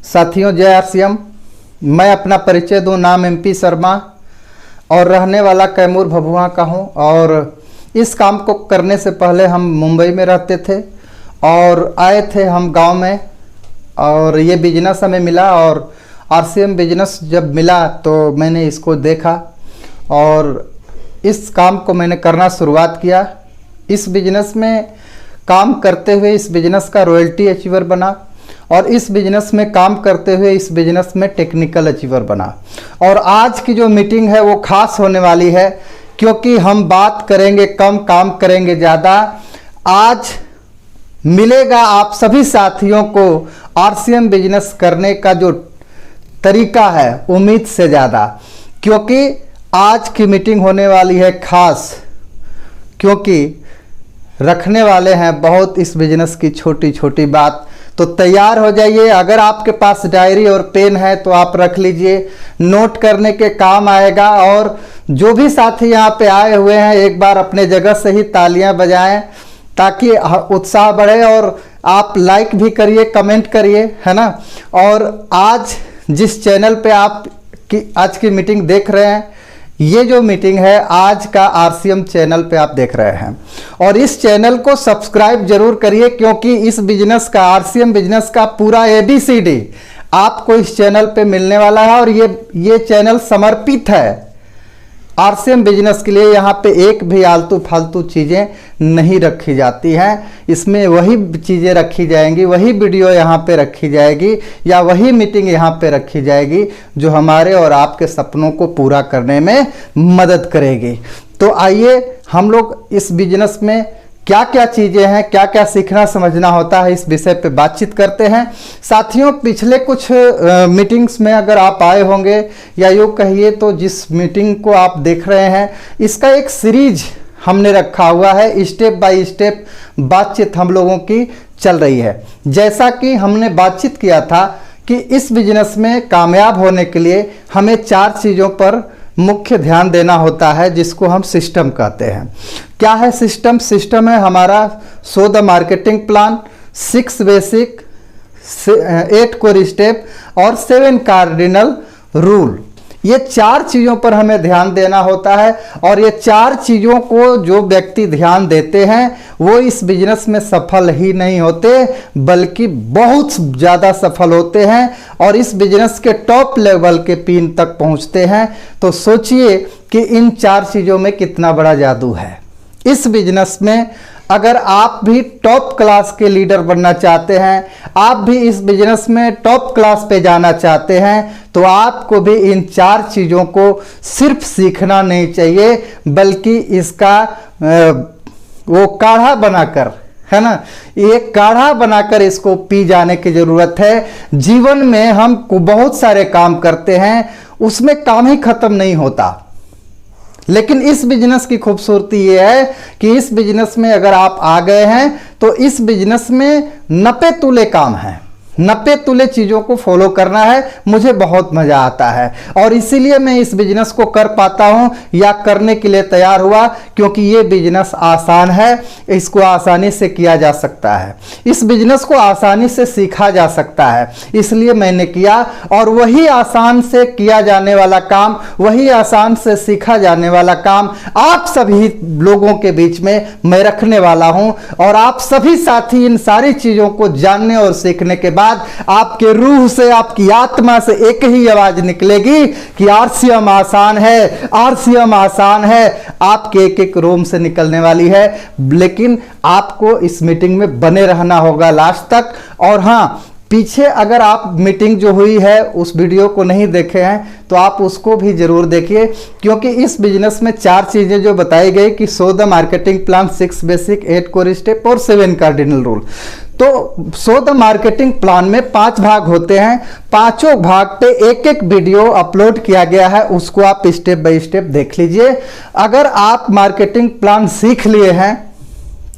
साथियों, जय आरसीएम। मैं अपना परिचय दूं। नाम MP शर्मा और रहने वाला कैमूर भभुआ का हूं। और इस काम को करने से पहले हम मुंबई में रहते थे और आए थे हम गांव में, और ये बिजनेस हमें मिला। और आरसीएम बिजनेस जब मिला तो मैंने इसको देखा और इस काम को मैंने करना शुरुआत किया। इस बिजनेस में काम करते हुए इस बिजनेस का रॉयल्टी अचीवर बना, और इस बिजनेस में काम करते हुए इस बिजनेस में टेक्निकल अचीवर बना। और आज की जो मीटिंग है वो खास होने वाली है, क्योंकि हम बात करेंगे कम, काम करेंगे ज़्यादा। आज मिलेगा आप सभी साथियों को आरसीएम बिजनेस करने का जो तरीका है उम्मीद से ज़्यादा, क्योंकि आज की मीटिंग होने वाली है खास, क्योंकि रखने वाले हैं बहुत इस बिजनेस की छोटी छोटी बात। तो तैयार हो जाइए। अगर आपके पास डायरी और पेन है तो आप रख लीजिए, नोट करने के काम आएगा। और जो भी साथी यहाँ पे आए हुए हैं एक बार अपने जगह से ही तालियां बजाएं ताकि उत्साह बढ़े, और आप लाइक भी करिए, कमेंट करिए, है ना। और आज जिस चैनल पे आप आज की मीटिंग देख रहे हैं, ये जो मीटिंग है आज का आरसीएम चैनल पे आप देख रहे हैं, और इस चैनल को सब्सक्राइब जरूर करिए, क्योंकि इस बिजनेस का, आरसीएम बिजनेस का पूरा ABCD आपको इस चैनल पे मिलने वाला है। और ये चैनल समर्पित है आरसीएम बिजनेस के लिए। यहाँ पे एक भी आलतू फालतू चीज़ें नहीं रखी जाती हैं। इसमें वही चीज़ें रखी जाएंगी, वही वीडियो यहाँ पे रखी जाएगी, या वही मीटिंग यहाँ पे रखी जाएगी जो हमारे और आपके सपनों को पूरा करने में मदद करेगी। तो आइए हम लोग इस बिजनेस में क्या क्या चीज़ें हैं, क्या क्या सीखना समझना होता है, इस विषय पे बातचीत करते हैं। साथियों, पिछले कुछ मीटिंग्स में अगर आप आए होंगे, या यूँ कहिए तो जिस मीटिंग को आप देख रहे हैं, इसका एक सीरीज हमने रखा हुआ है। स्टेप बाय स्टेप बातचीत हम लोगों की चल रही है। जैसा कि हमने बातचीत किया था कि इस बिजनेस में कामयाब होने के लिए हमें 4 चीज़ों पर मुख्य ध्यान देना होता है, जिसको हम सिस्टम कहते हैं। क्या है सिस्टम? सिस्टम है हमारा show the marketing plan, 6 basic, 8 core step और 7 कार्डिनल रूल। ये 4 चीज़ों पर हमें ध्यान देना होता है, और ये 4 चीज़ों को जो व्यक्ति ध्यान देते हैं वो इस बिजनेस में सफल ही नहीं होते, बल्कि बहुत ज़्यादा सफल होते हैं और इस बिजनेस के टॉप लेवल के पिन तक पहुंचते हैं। तो सोचिए कि इन 4 चीज़ों में कितना बड़ा जादू है। इस बिजनेस में अगर आप भी टॉप क्लास के लीडर बनना चाहते हैं, आप भी इस बिजनेस में टॉप क्लास पे जाना चाहते हैं, तो आपको भी इन 4 चीज़ों को सिर्फ सीखना नहीं चाहिए, बल्कि इसका वो काढ़ा बनाकर, है ना, ये काढ़ा बनाकर इसको पी जाने की ज़रूरत है। जीवन में हम बहुत सारे काम करते हैं, उसमें काम ही खत्म नहीं होता, लेकिन इस बिजनेस की खूबसूरती ये है कि इस बिजनेस में अगर आप आ गए हैं तो इस बिजनेस में नपे तुले काम है, नपे तुले चीज़ों को फॉलो करना है। मुझे बहुत मज़ा आता है और इसीलिए मैं इस बिजनेस को कर पाता हूं, या करने के लिए तैयार हुआ, क्योंकि ये बिजनेस आसान है, इसको आसानी से किया जा सकता है, इस बिजनेस को आसानी से सीखा जा सकता है, इसलिए मैंने किया। और वही आसान से किया जाने वाला काम, वही आसान से सीखा जाने वाला काम आप सभी लोगों के बीच में मैं रखने वाला हूं। और आप सभी साथी इन सारी चीज़ों को जानने और सीखने के बाद आपके रूह से, आपकी आत्मा से एक ही आवाज निकलेगी कि आरसीएम आसान है, आरसीएम आसान है। आपके एक एक रोम से निकलने वाली है, लेकिन आपको इस मीटिंग में बने रहना होगा लास्ट तक। और हाँ, पीछे अगर आप मीटिंग जो हुई है उस वीडियो को नहीं देखे हैं तो आप उसको भी जरूर देखिए, क्योंकि इस बिजनेस में 4 चीज़ें जो बताई गई कि show the marketing plan, 6 basic, 8 core step और 7 कार्डिनल रूल। तो शो द मार्केटिंग प्लान में 5 भाग होते हैं, 5 भाग पे एक एक वीडियो अपलोड किया गया है, उसको आप स्टेप बाय स्टेप देख लीजिए। अगर आप मार्केटिंग प्लान सीख लिए हैं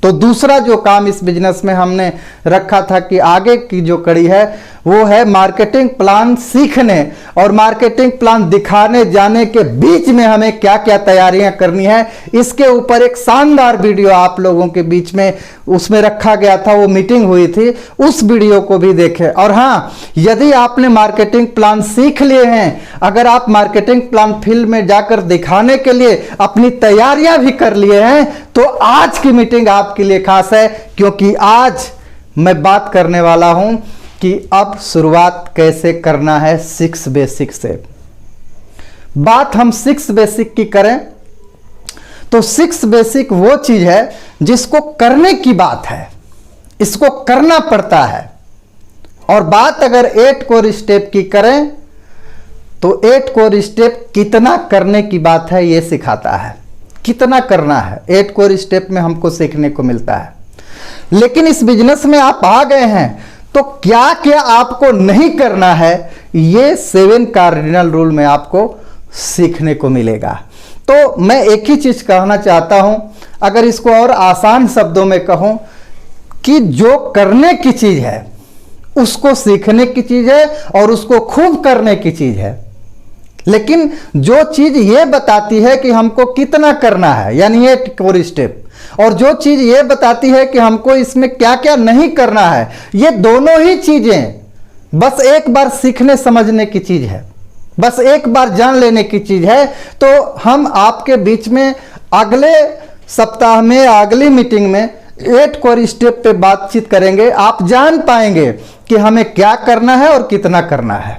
तो दूसरा जो काम इस बिजनेस में हमने रखा था कि आगे की जो कड़ी है वो है मार्केटिंग प्लान सीखने और मार्केटिंग प्लान दिखाने जाने के बीच में हमें क्या क्या तैयारियां करनी है, इसके ऊपर एक शानदार वीडियो आप लोगों के बीच में उसमें रखा गया था, वो मीटिंग हुई थी, उस वीडियो को भी देखें। और हाँ, यदि आपने मार्केटिंग प्लान सीख लिए हैं, अगर आप मार्केटिंग प्लान फील्ड में जाकर दिखाने के लिए अपनी तैयारियां भी कर लिए हैं, तो आज की मीटिंग आपके लिए खास है, क्योंकि आज मैं बात करने वाला हूं कि अब शुरुआत कैसे करना है 6 बेसिक से। बात हम 6 बेसिक की करें तो 6 बेसिक वो चीज है जिसको करने की बात है, इसको करना पड़ता है। और बात अगर 8 कोर स्टेप की करें तो 8 कोर स्टेप कितना करने की बात है, ये सिखाता है कितना करना है। 8 कोर स्टेप में हमको सीखने को मिलता है। लेकिन इस बिजनेस में आप आ गए हैं तो क्या क्या आपको नहीं करना है, ये 7 कार्डिनल रूल में आपको सीखने को मिलेगा। तो मैं एक ही चीज कहना चाहता हूं, अगर इसको और आसान शब्दों में कहूं कि जो करने की चीज है उसको सीखने की चीज है और उसको खूब करने की चीज है। लेकिन जो चीज ये बताती है कि हमको कितना करना है, यानी 8 कोर स्टेप, और जो चीज ये बताती है कि हमको इसमें क्या क्या नहीं करना है, ये दोनों ही चीजें बस एक बार सीखने समझने की चीज है, बस एक बार जान लेने की चीज है। तो हम आपके बीच में अगले सप्ताह में, अगली मीटिंग में 8 कोर स्टेप पे बातचीत करेंगे। आप जान पाएंगे कि हमें क्या करना है और कितना करना है,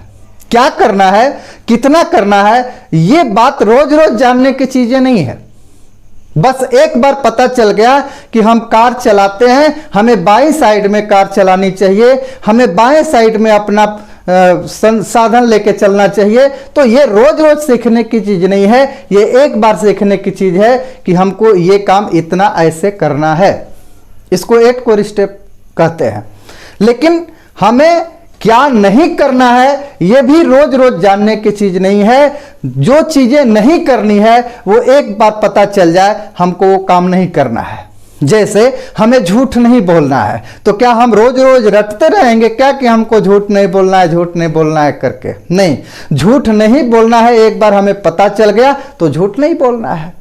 क्या करना है, कितना करना है। ये बात रोज रोज जानने की चीजें नहीं है। बस एक बार पता चल गया कि हम कार चलाते हैं, हमें बाईं साइड में कार चलानी चाहिए, हमें बाएं साइड में अपना संसाधन लेके चलना चाहिए, तो ये रोज रोज सीखने की चीज नहीं है, ये एक बार सीखने की चीज है कि हमको ये काम इतना ऐसे करना है। इसको 8 कोर स्टेप कहते हैं। लेकिन हमें क्या नहीं करना है, यह भी रोज रोज जानने की चीज नहीं है। जो चीजें नहीं करनी है वो एक बार पता चल जाए, हमको वो काम नहीं करना है। जैसे हमें झूठ नहीं बोलना है, तो क्या हम रोज रोज रटते रहेंगे क्या कि हमको झूठ नहीं बोलना है, झूठ नहीं बोलना है करके? नहीं, झूठ नहीं बोलना है। एक बार हमें पता चल गया तो झूठ नहीं बोलना है।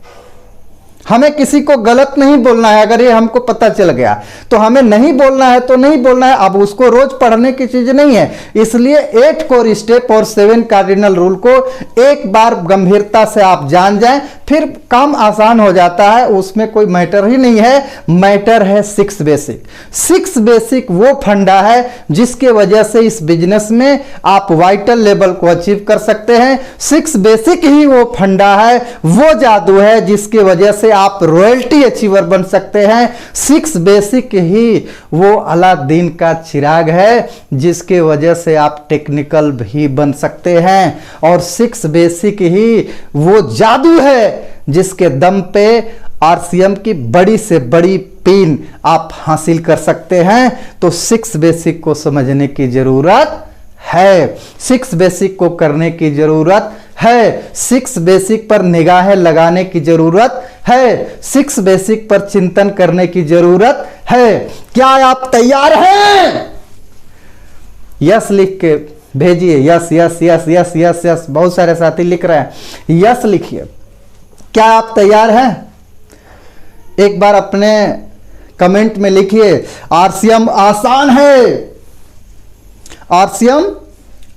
हमें किसी को गलत नहीं बोलना है, अगर ये हमको पता चल गया तो हमें नहीं बोलना है तो नहीं बोलना है। अब उसको रोज पढ़ने की चीज नहीं है। इसलिए 8 कोर स्टेप और 7 कार्डिनल रूल को एक बार गंभीरता से आप जान जाएं, फिर काम आसान हो जाता है, उसमें कोई मैटर ही नहीं है। मैटर है 6 बेसिक। 6 बेसिक वो फंडा है जिसके वजह से इस बिजनेस में आप वाइटल लेवल को अचीव कर सकते हैं। 6 बेसिक ही वो फंडा है, वो जादू है जिसके वजह से आप रॉयल्टी अचीवर बन सकते हैं। 6 बेसिक ही वो अलादीन का चिराग है जिसके वजह से आप टेक्निकल भी बन सकते हैं। और 6 बेसिक ही वो जादू है जिसके दम पे आरसीएम की बड़ी से बड़ी पिन आप हासिल कर सकते हैं। तो 6 बेसिक को समझने की जरूरत है, 6 बेसिक को करने की जरूरत है, 6 बेसिक पर निगाहें लगाने की जरूरत है, 6 बेसिक पर चिंतन करने की जरूरत है। क्या आप तैयार हैं? यस लिख के भेजिए। Yes yes yes yes yes yes. बहुत सारे साथी लिख रहे हैं, यस लिखिए। क्या आप तैयार हैं? एक बार अपने कमेंट में लिखिए, आरसीएम आसान है। आरसीएम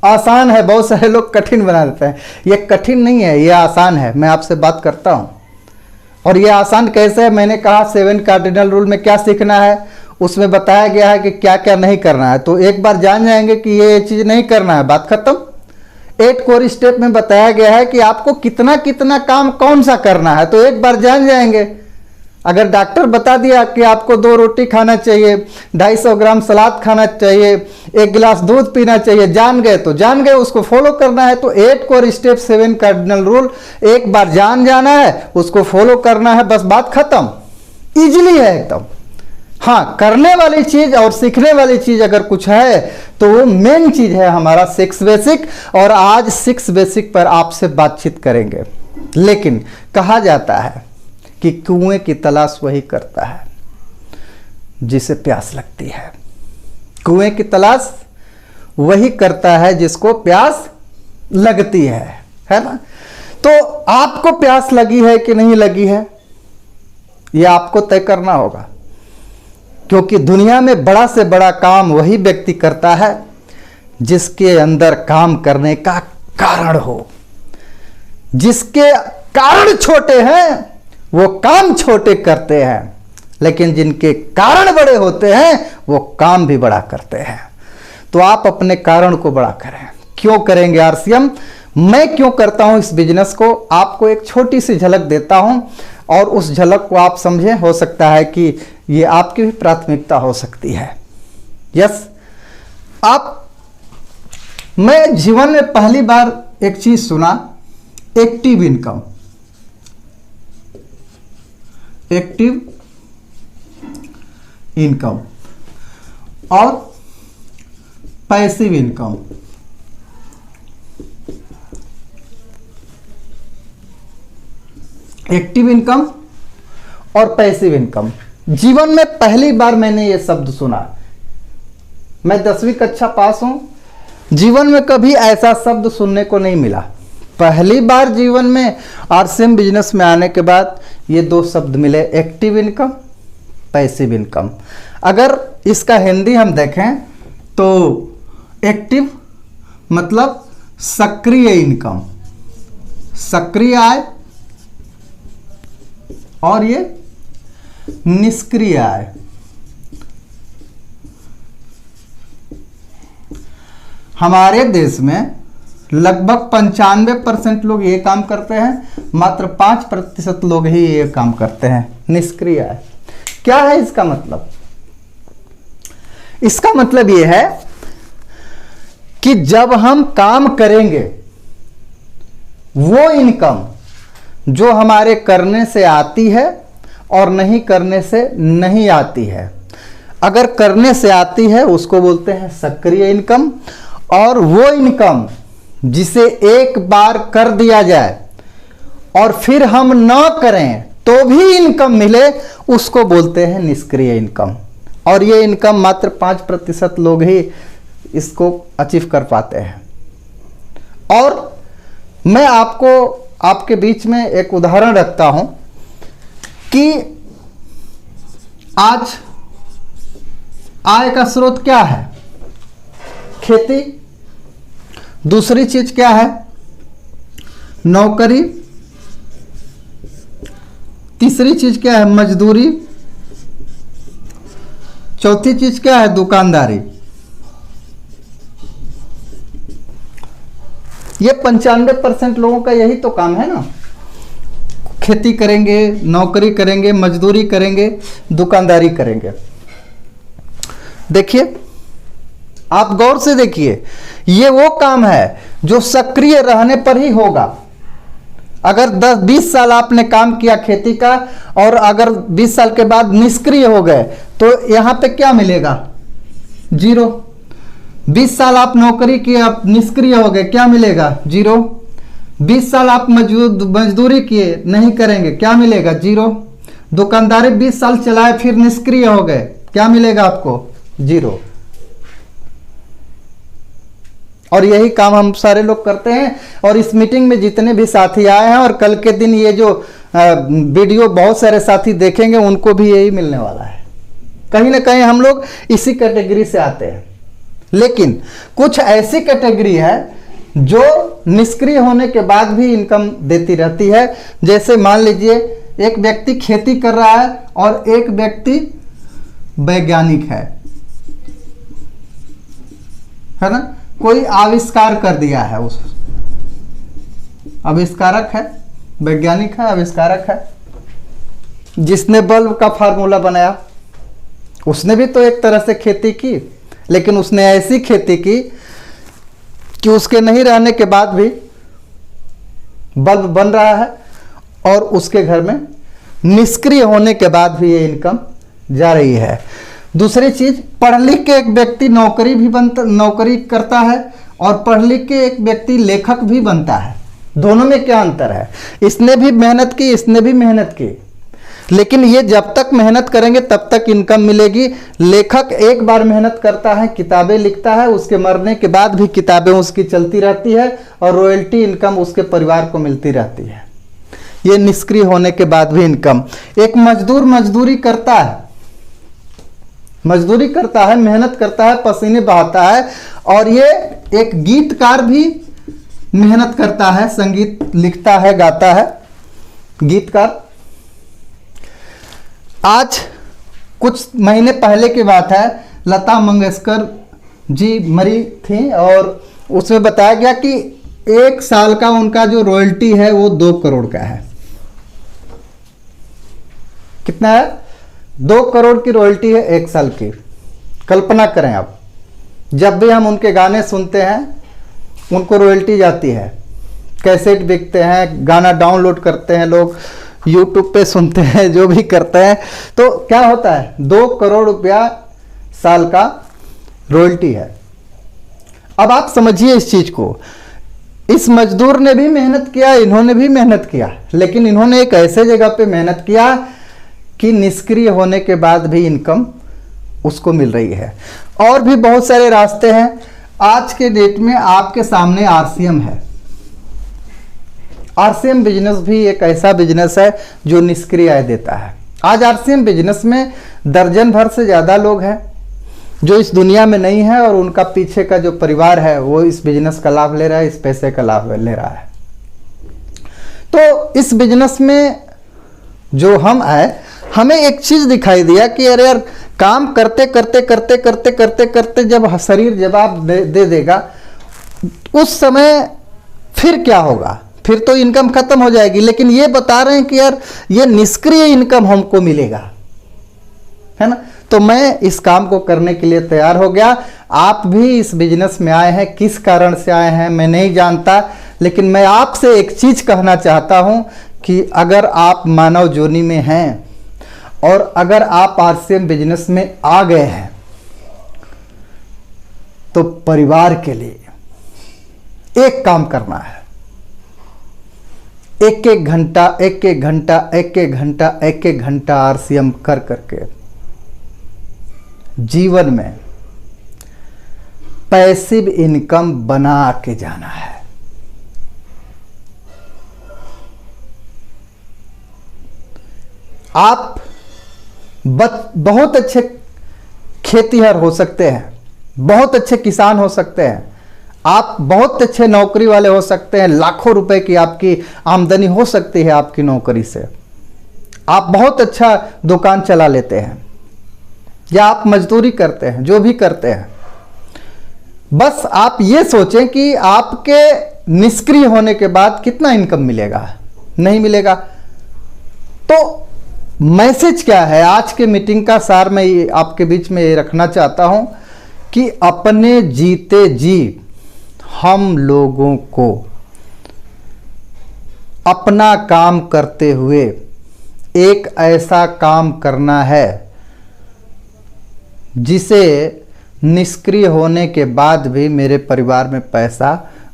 आसान है। बहुत सारे लोग कठिन बना देते हैं। ये कठिन नहीं है, ये आसान है। मैं आपसे बात करता हूं। और ये आसान कैसे है? मैंने कहा 7 कार्डिनल रूल में क्या सीखना है, उसमें बताया गया है कि क्या क्या नहीं करना है। तो एक बार जान जाएंगे कि ये चीज नहीं करना है, बात खत्म। 8 कोर स्टेप में बताया गया है कि आपको कितना कितना काम कौन सा करना है, तो एक बार जान जाएंगे। अगर डॉक्टर बता दिया कि आपको 2 रोटी खाना चाहिए, 250 ग्राम सलाद खाना चाहिए, 1 गिलास दूध पीना चाहिए, जान गए तो जान गए, उसको फॉलो करना है। तो 8 कोर स्टेप 7 कार्डिनल रूल एक बार जान जाना है, उसको फॉलो करना है, बस बात खत्म। इजीली है एकदम। हाँ, करने वाली चीज और सीखने वाली चीज अगर कुछ है तो वो मेन चीज है हमारा 6 बेसिक। और आज 6 बेसिक पर आपसे बातचीत करेंगे। लेकिन कहा जाता है कि कुएं की तलाश वही करता है जिसे प्यास लगती है। कुएं की तलाश वही करता है जिसको प्यास लगती है ना। तो आपको प्यास लगी है कि नहीं लगी है, यह आपको तय करना होगा, क्योंकि दुनिया में बड़ा से बड़ा काम वही व्यक्ति करता है जिसके अंदर काम करने का कारण हो। जिसके कारण छोटे हैं वो काम छोटे करते हैं, लेकिन जिनके कारण बड़े होते हैं वो काम भी बड़ा करते हैं। तो आप अपने कारण को बड़ा करें। क्यों करेंगे आरसीएम, मैं क्यों करता हूं इस बिजनेस को, आपको एक छोटी सी झलक देता हूं और उस झलक को आप समझें। हो सकता है कि ये आपकी भी प्राथमिकता हो सकती है। यस, मैं जीवन में पहली बार एक चीज सुना, एक्टिव इनकम। एक्टिव इनकम और पैसिव इनकम। एक्टिव इनकम और पैसिव इनकम, जीवन में पहली बार मैंने ये शब्द सुना। मैं 10वीं कक्षा पास हूं, जीवन में कभी ऐसा शब्द सुनने को नहीं मिला। पहली बार जीवन में आरसीएम बिजनेस में आने के बाद ये दो शब्द मिले, एक्टिव इनकम, पैसिव इनकम। अगर इसका हिंदी हम देखें तो एक्टिव मतलब सक्रिय इनकम, सक्रिय आय, और ये निष्क्रिय आय। हमारे देश में लगभग 95% लोग ये काम करते हैं, मात्र 5% लोग ही ये काम करते हैं, निष्क्रिय आय। क्या है इसका मतलब? इसका मतलब ये है कि जब हम काम करेंगे वो इनकम जो हमारे करने से आती है और नहीं करने से नहीं आती है। अगर करने से आती है उसको बोलते हैं सक्रिय इनकम, और वो इनकम जिसे एक बार कर दिया जाए और फिर हम ना करें तो भी इनकम मिले उसको बोलते हैं निष्क्रिय इनकम। और ये इनकम मात्र 5% लोग ही इसको अचीव कर पाते हैं। और मैं आपके बीच में एक उदाहरण रखता हूं कि आज आय का स्रोत क्या है? खेती। दूसरी चीज क्या है? नौकरी। तीसरी चीज क्या है? मजदूरी। चौथी चीज क्या है? दुकानदारी। ये 95% लोगों का यही तो काम है ना। खेती करेंगे, नौकरी करेंगे, मजदूरी करेंगे, दुकानदारी करेंगे। देखिए, आप गौर से देखिए, ये वो काम है जो सक्रिय रहने पर ही होगा। अगर 10-20 साल आपने काम किया खेती का और अगर 20 साल के बाद निष्क्रिय हो गए तो यहां पे क्या मिलेगा? जीरो। 20 साल आप नौकरी किए, आप निष्क्रिय हो गए, क्या मिलेगा? जीरो। 20 साल आप मजदूरी किए, नहीं करेंगे, क्या मिलेगा? जीरो। दुकानदारी 20 साल चलाए फिर निष्क्रिय हो गए, क्या मिलेगा आपको? जीरो। और यही काम हम सारे लोग करते हैं। और इस मीटिंग में जितने भी साथी आए हैं और कल के दिन ये जो वीडियो बहुत सारे साथी देखेंगे उनको भी यही मिलने वाला है। कहीं ना कहीं हम लोग इसी कैटेगरी से आते हैं। लेकिन कुछ ऐसी कैटेगरी है जो निष्क्रिय होने के बाद भी इनकम देती रहती है। जैसे मान लीजिए एक व्यक्ति खेती कर रहा है और एक व्यक्ति वैज्ञानिक है ना। कोई आविष्कार कर दिया है, उस आविष्कारक है, वैज्ञानिक है, आविष्कारक है। जिसने बल्ब का फार्मूला बनाया उसने भी तो एक तरह से खेती की, लेकिन उसने ऐसी खेती की कि उसके नहीं रहने के बाद भी बल्ब बन रहा है और उसके घर में निष्क्रिय होने के बाद भी ये इनकम जा रही है। दूसरी चीज, पढ़ लिख के एक व्यक्ति नौकरी करता है और पढ़ लिख के एक व्यक्ति लेखक भी बनता है। दोनों में क्या अंतर है? इसने भी मेहनत की, इसने भी मेहनत की, लेकिन ये जब तक मेहनत करेंगे तब तक इनकम मिलेगी। लेखक एक बार मेहनत करता है, किताबें लिखता है, उसके मरने के बाद भी किताबें उसकी चलती रहती है और रॉयल्टी इनकम उसके परिवार को मिलती रहती है। ये निष्क्रिय होने के बाद भी इनकम। एक मजदूर मजदूरी करता है, मेहनत करता है, पसीने बहाता है। और ये एक गीतकार भी मेहनत करता है, संगीत लिखता है, गाता है, गीतकार। आज कुछ महीने पहले की बात है, लता मंगेशकर जी मरी थी और उसमें बताया गया कि 1 साल का उनका जो रॉयल्टी है वो 2 करोड़ का है। कितना है? 2 करोड़ की रॉयल्टी है 1 साल की। कल्पना करें आप, जब भी हम उनके गाने सुनते हैं उनको रॉयल्टी जाती है। कैसेट बिकते हैं, गाना डाउनलोड करते हैं लोग, यूट्यूब पे सुनते हैं, जो भी करते हैं, तो क्या होता है? 2 करोड़ रुपया साल का रॉयल्टी है। अब आप समझिए इस चीज को। इस मजदूर ने भी मेहनत किया, इन्होंने भी मेहनत किया, लेकिन इन्होंने एक ऐसे जगह पे मेहनत किया कि निष्क्रिय होने के बाद भी इनकम उसको मिल रही है। और भी बहुत सारे रास्ते हैं। आज के डेट में आपके सामने आरसीएम है। आरसीएम बिजनेस भी एक ऐसा बिजनेस है जो निष्क्रिय आय देता है। आज आरसीएम बिजनेस में दर्जन भर से ज़्यादा लोग हैं जो इस दुनिया में नहीं है और उनका पीछे का जो परिवार है वो इस बिजनेस का लाभ ले रहा है, इस पैसे का लाभ ले रहा है। तो इस बिजनेस में जो हम आए, हमें एक चीज दिखाई दिया कि अरे यार, काम करते करते करते करते करते करते जब शरीर जवाब दे देगा उस समय फिर क्या होगा? फिर तो इनकम खत्म हो जाएगी। लेकिन ये बता रहे हैं कि यार ये निष्क्रिय इनकम हमको मिलेगा, है ना। तो मैं इस काम को करने के लिए तैयार हो गया। आप भी इस बिजनेस में आए हैं, किस कारण से आए हैं मैं नहीं जानता, लेकिन मैं आपसे एक चीज कहना चाहता हूं कि अगर आप मानव जोनी में हैं और अगर आप आरसीएम बिजनेस में आ गए हैं तो परिवार के लिए एक काम करना है। एक एक घंटा आरसीएम कर करके जीवन में पैसिव इनकम बना के जाना है। आप बहुत अच्छे खेतीहर हो सकते हैं, बहुत अच्छे किसान हो सकते हैं, आप बहुत अच्छे नौकरी वाले हो सकते हैं, लाखों रुपए की आपकी आमदनी हो सकती है आपकी नौकरी से। आप बहुत अच्छा दुकान चला लेते हैं या आप मजदूरी करते हैं, जो भी करते हैं। बस आप ये सोचें कि आपके निष्क्रिय होने के बाद कितना इनकम मिलेगा, नहीं मिलेगा। तो मैसेज क्या है आज के मीटिंग का सार मैं आपके बीच में ये रखना चाहता हूं कि अपने जीते जी हम लोगों को अपना काम करते हुए एक ऐसा काम करना है जिसे निष्क्रिय होने के बाद भी मेरे परिवार में पैसा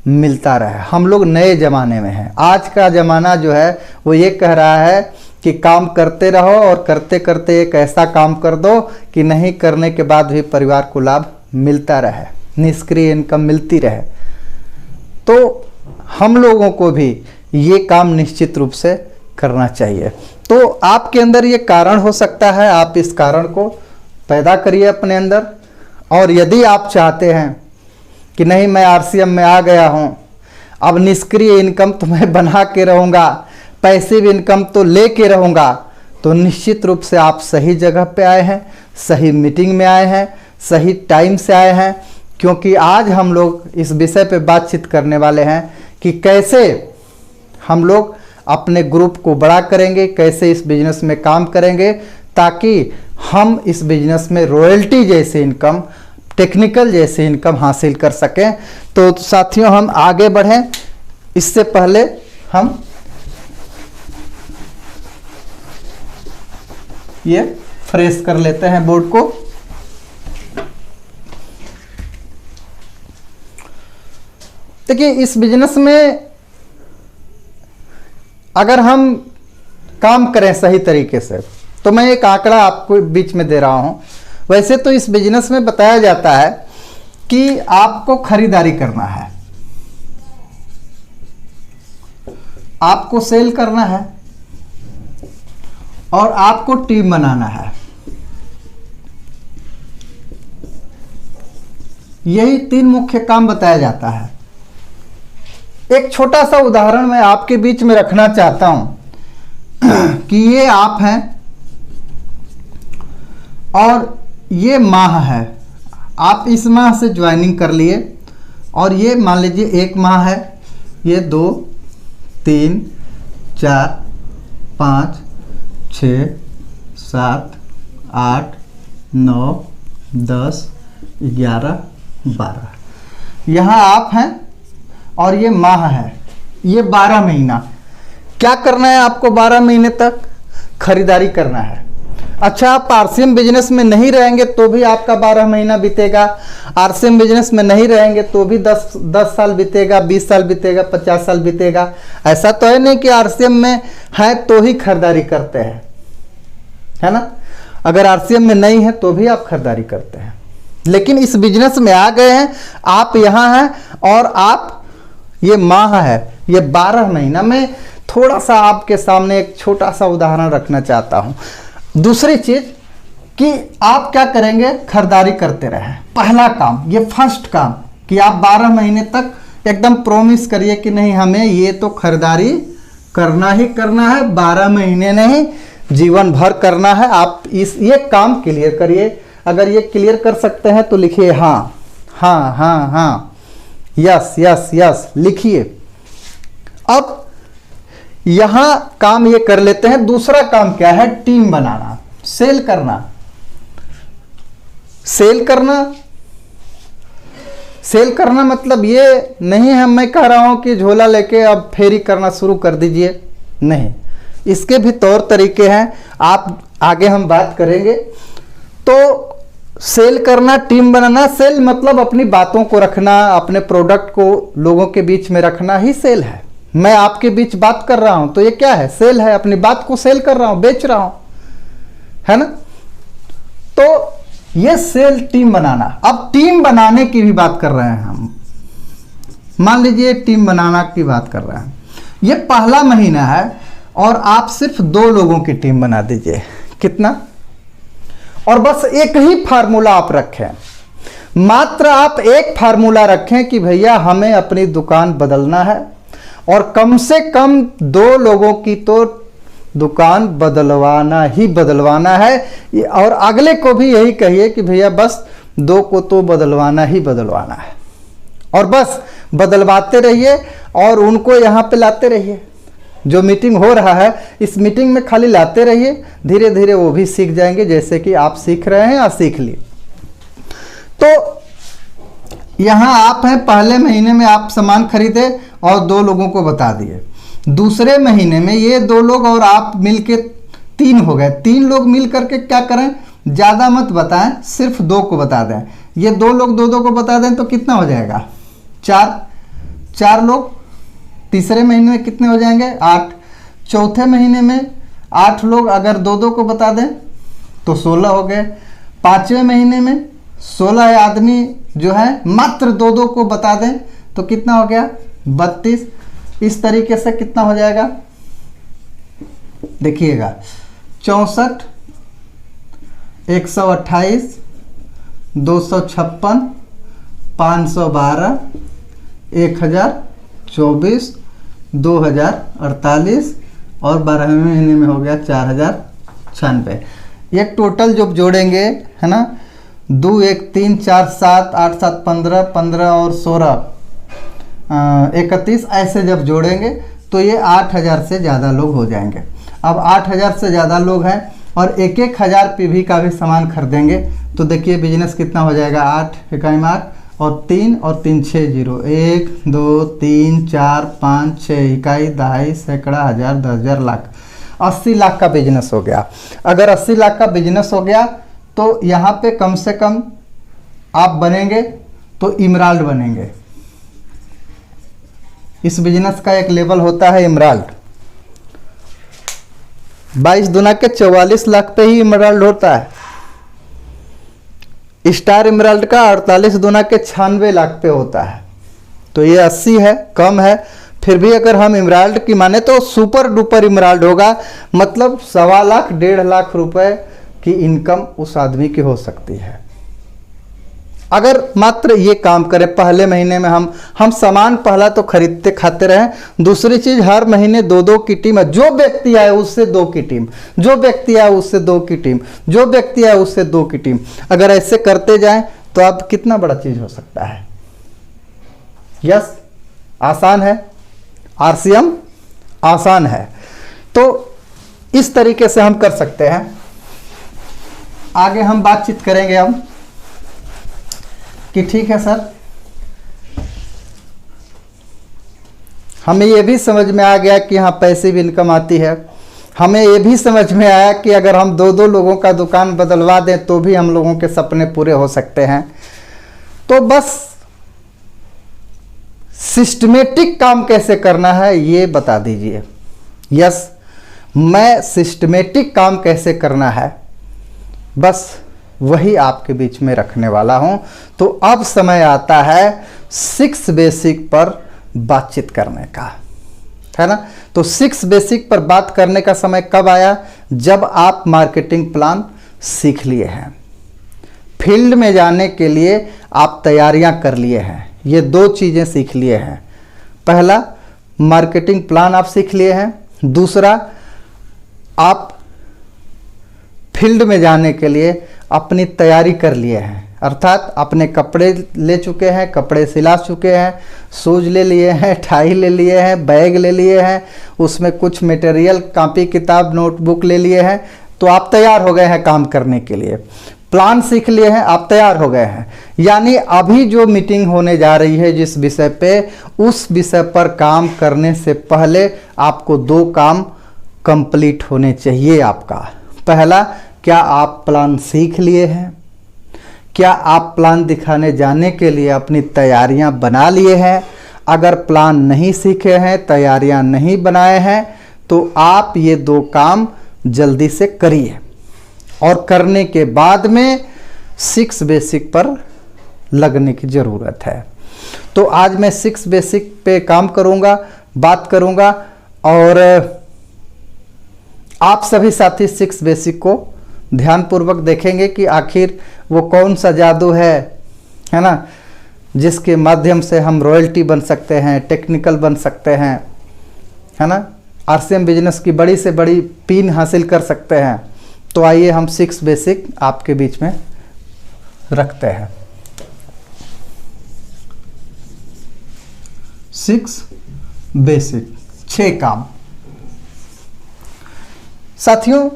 मिलता रहे। हम लोग नए ज़माने में हैं। आज का ज़माना जो है वो ये कह रहा है कि काम करते रहो और करते करते एक ऐसा काम कर दो कि नहीं करने के बाद भी परिवार को लाभ मिलता रहे, निष्क्रिय इनकम मिलती रहे। तो हम लोगों को भी ये काम निश्चित रूप से करना चाहिए। तो आपके अंदर ये कारण हो सकता है, आप इस कारण को पैदा करिए अपने अंदर। और यदि आप चाहते हैं कि नहीं मैं आरसीएम में आ गया हूँ, अब निष्क्रिय इनकम तो मैं बना के रहूँगा, पैसिव इनकम तो लेके रहूँगा, तो निश्चित रूप से आप सही जगह पे आए हैं, सही मीटिंग में आए हैं, सही टाइम से आए हैं। क्योंकि आज हम लोग इस विषय पे बातचीत करने वाले हैं कि कैसे हम लोग अपने ग्रुप को बड़ा करेंगे, कैसे इस बिजनेस में काम करेंगे ताकि हम इस बिजनेस में रॉयल्टी जैसे इनकम, टेक्निकल जैसे इनकम हासिल कर सकें। तो साथियों हम आगे बढ़ें, इससे पहले हम ये फ्रेश कर लेते हैं बोर्ड को। देखिए इस बिजनेस में अगर हम काम करें सही तरीके से। तो मैं एक आंकड़ा आपको बीच में दे रहा हूँ। वैसे तो इस बिजनेस में बताया जाता है कि आपको खरीदारी करना है, आपको सेल करना है और आपको टीम बनाना है। यही 3 मुख्य काम बताया जाता है। एक छोटा सा उदाहरण मैं आपके बीच में रखना चाहता हूं कि ये आप हैं और ये माह है। आप इस माह से ज्वाइनिंग कर लिए और ये मान लीजिए 1 माह है, ये 2 3 4 5 6 7 8 9 10 11 12। यहाँ आप हैं और ये माह है, ये 12 महीना। क्या करना है आपको? 12 महीने तक खरीदारी करना है। अच्छा, आप आरसीएम बिजनेस में नहीं रहेंगे तो भी आपका 12 महीना बीतेगा। आरसीएम बिजनेस में नहीं रहेंगे तो भी 10 साल बीतेगा, 20 साल बीतेगा, 50 साल बीतेगा। ऐसा तो है नहीं कि आरसीएम में है तो ही खरीदारी करते हैं, है ना। अगर आरसीएम में नहीं है तो भी आप खरीदारी करते हैं, लेकिन इस बिजनेस में आ गए हैं, आप यहाँ हैं और आप ये माह है, ये 12 महीना। मैं थोड़ा सा आपके सामने एक छोटा सा उदाहरण रखना चाहता हूँ। दूसरी चीज कि आप क्या करेंगे? खरीदारी करते रहें। पहला काम, ये फर्स्ट काम कि आप 12 महीने तक एकदम प्रॉमिस करिए कि नहीं, हमें ये तो खरीदारी करना ही करना है, 12 महीने नहीं, जीवन भर करना है। आप ये काम क्लियर करिए। अगर ये क्लियर कर सकते हैं तो लिखिए हाँ हाँ हाँ हाँ, यस यस यस लिखिए। अब यहां काम ये कर लेते हैं। दूसरा काम क्या है? टीम बनाना, सेल करना। सेल करना, सेल करना मतलब ये नहीं है मैं कह रहा हूं कि झोला लेके अब फेरी करना शुरू कर दीजिए, नहीं। इसके भी तौर तरीके हैं, आप आगे हम बात करेंगे। तो सेल करना, टीम बनाना। सेल मतलब अपनी बातों को रखना, अपने प्रोडक्ट को लोगों के बीच में रखना ही सेल है। मैं आपके बीच बात कर रहा हूं तो ये क्या है? सेल है। अपनी बात को सेल कर रहा हूं, बेच रहा हूं, है ना। तो ये सेल, टीम बनाना। अब टीम बनाने की भी बात कर रहे हैं हम। मान लीजिए टीम बनाना की बात कर रहे हैं। ये पहला महीना है और आप सिर्फ 2 लोगों की टीम बना दीजिए। कितना? और बस एक ही फार्मूला आप रखें, मात्र आप एक फार्मूला रखें कि भैया हमें अपनी दुकान बदलना है और कम से कम 2 लोगों की तो दुकान बदलवाना ही बदलवाना है। और अगले को भी यही कहिए कि भैया बस 2 को तो बदलवाना ही बदलवाना है, और बस बदलवाते रहिए और उनको यहाँ पे लाते रहिए। जो मीटिंग हो रहा है इस मीटिंग में खाली लाते रहिए, धीरे धीरे वो भी सीख जाएंगे, जैसे कि आप सीख रहे हैं या सीख लिए। तो यहाँ आप हैं, पहले महीने में आप सामान खरीदे और 2 लोगों को बता दिए। दूसरे महीने में ये 2 लोग और आप मिलके 3 हो गए। 3 लोग मिल करके क्या करें? ज़्यादा मत बताएं, सिर्फ 2 को बता दें। ये 2 लोग 2-2 को बता दें तो कितना हो जाएगा? 4 लोग। तीसरे महीने में कितने हो जाएंगे? 8। चौथे महीने में 8 लोग अगर 2-2 को बता दें तो 16 हो गए। 5वें महीने में 16 आदमी जो है मात्र 2-2 को बता दें तो कितना हो गया? 32। इस तरीके से कितना हो जाएगा? देखिएगा, 64, 128, 256, 512, 1024, 2048 और 12वें महीने में हो गया 4096। ये टोटल जो जोड़ेंगे, है ना, 2 1 3 4 7 8 7 15 15 और 16 31, ऐसे जब जोड़ेंगे तो ये 8000 से ज़्यादा लोग हो जाएंगे। अब 8000 से ज़्यादा लोग हैं और 1-1 पीवी का भी सामान खरीदेंगे तो देखिए बिजनेस कितना हो जाएगा। 8 इकाई 8 और 3 और 3 6 0, 1 2 3 4 5 6 इकाई, दहाई, सैकड़ा, हज़ार, 10,000, लाख, 80 लाख का बिजनेस हो गया। अगर 80 लाख का बिजनेस हो गया तो यहाँ पे कम से कम आप बनेंगे तो इमराल्ड बनेंगे। इस बिजनेस का एक लेवल होता है इमराल्ड। 22 दूना के 44 लाख पे ही इमराल्ड होता है। स्टार इमराल्ड का 48 दूना के 96 लाख पे होता है। तो ये 80 है, कम है। फिर भी अगर हम इमराल्ड की माने तो सुपर डुपर इमराल्ड होगा, मतलब 1.25 लाख 1.5 लाख रुपए की इनकम उस आदमी की हो सकती है अगर मात्र ये काम करे। पहले महीने में हम सामान पहला तो खरीदते खाते रहें। दूसरी चीज, हर महीने 2-2 की टीम है। जो व्यक्ति आए उससे 2 की टीम, जो व्यक्ति आए उससे 2 की टीम, जो व्यक्ति आए उससे 2 की टीम। अगर ऐसे करते जाएं तो अब कितना बड़ा चीज हो सकता है। यस, आसान है, आरसीएम आसान है। तो इस तरीके से हम कर सकते हैं। आगे हम बातचीत करेंगे हम कि ठीक है सर, हमें ये भी समझ में आ गया कि हाँ पैसिव इनकम आती है। हमें ये भी समझ में आया कि अगर हम 2-2 लोगों का दुकान बदलवा दें तो भी हम लोगों के सपने पूरे हो सकते हैं। तो बस सिस्टमेटिक काम कैसे करना है ये बता दीजिए। यस, मैं सिस्टमेटिक काम कैसे करना है बस वही आपके बीच में रखने वाला हूं। तो अब समय आता है 6 बेसिक पर बातचीत करने का, है ना। तो 6 बेसिक पर बात करने का समय कब आया? जब आप मार्केटिंग प्लान सीख लिए हैं, फील्ड में जाने के लिए आप तैयारियां कर लिए हैं। ये 2 चीजें सीख लिए हैं। पहला, मार्केटिंग प्लान आप सीख लिए हैं। दूसरा, आप फील्ड में जाने के लिए अपनी तैयारी कर लिए हैं, अर्थात अपने कपड़े ले चुके हैं, कपड़े सिला चुके हैं, शूज ले लिए हैं, टाई ले लिए हैं, बैग ले लिए हैं, उसमें कुछ मटेरियल कॉपी किताब नोटबुक ले लिए हैं। तो आप तैयार हो गए हैं काम करने के लिए। प्लान सीख लिए हैं, आप तैयार हो गए हैं। यानी अभी जो मीटिंग होने जा रही है जिस विषय पे, उस विषय पर काम करने से पहले आपको 2 काम कंप्लीट होने चाहिए आपका। पहला, क्या आप प्लान सीख लिए हैं? क्या आप प्लान दिखाने जाने के लिए अपनी तैयारियां बना लिए हैं? अगर प्लान नहीं सीखे हैं, तैयारियां नहीं बनाए हैं, तो आप ये 2 काम जल्दी से करिए। और करने के बाद में 6 बेसिक पर लगने की ज़रूरत है। तो आज मैं 6 बेसिक पे काम करूंगा, बात करूंगा, और आप सभी साथी 6 बेसिक को ध्यानपूर्वक देखेंगे कि आखिर वो कौन सा जादू है ना, जिसके माध्यम से हम रॉयल्टी बन सकते हैं, टेक्निकल बन सकते हैं, है ना, आरसीएम बिजनेस की बड़ी से बड़ी पिन हासिल कर सकते हैं। तो आइए हम 6 बेसिक आपके बीच में रखते हैं। 6 बेसिक, 6 काम। साथियों,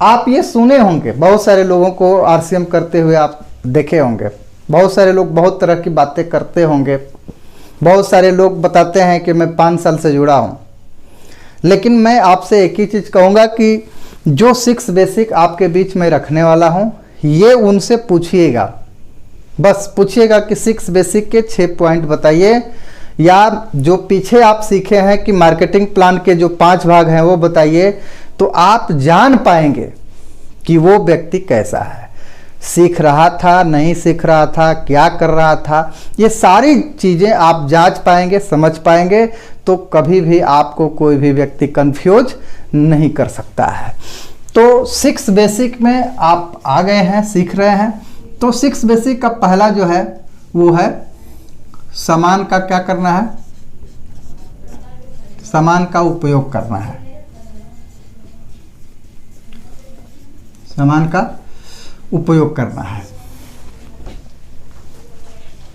आप ये सुने होंगे, बहुत सारे लोगों को आरसीएम करते हुए आप देखे होंगे। बहुत सारे लोग बहुत तरह की बातें करते होंगे। बहुत सारे लोग बताते हैं कि मैं 5 साल से जुड़ा हूं। लेकिन मैं आपसे एक ही चीज़ कहूँगा कि जो 6 बेसिक आपके बीच में रखने वाला हूं, ये उनसे पूछिएगा। बस पूछिएगा कि 6 बेसिक के 6 पॉइंट बताइए, या जो पीछे आप सीखे हैं कि मार्केटिंग प्लान के जो 5 भाग हैं वो बताइए। तो आप जान पाएंगे कि वो व्यक्ति कैसा है, सीख रहा था, नहीं सीख रहा था, क्या कर रहा था। ये सारी चीज़ें आप जांच पाएंगे, समझ पाएंगे। तो कभी भी आपको कोई भी व्यक्ति कंफ्यूज नहीं कर सकता है। तो 6 बेसिक में आप आ गए हैं, सीख रहे हैं। तो 6 बेसिक का पहला जो है वो है सामान का क्या करना है, सामान का उपयोग करना है। सामान का उपयोग करना है,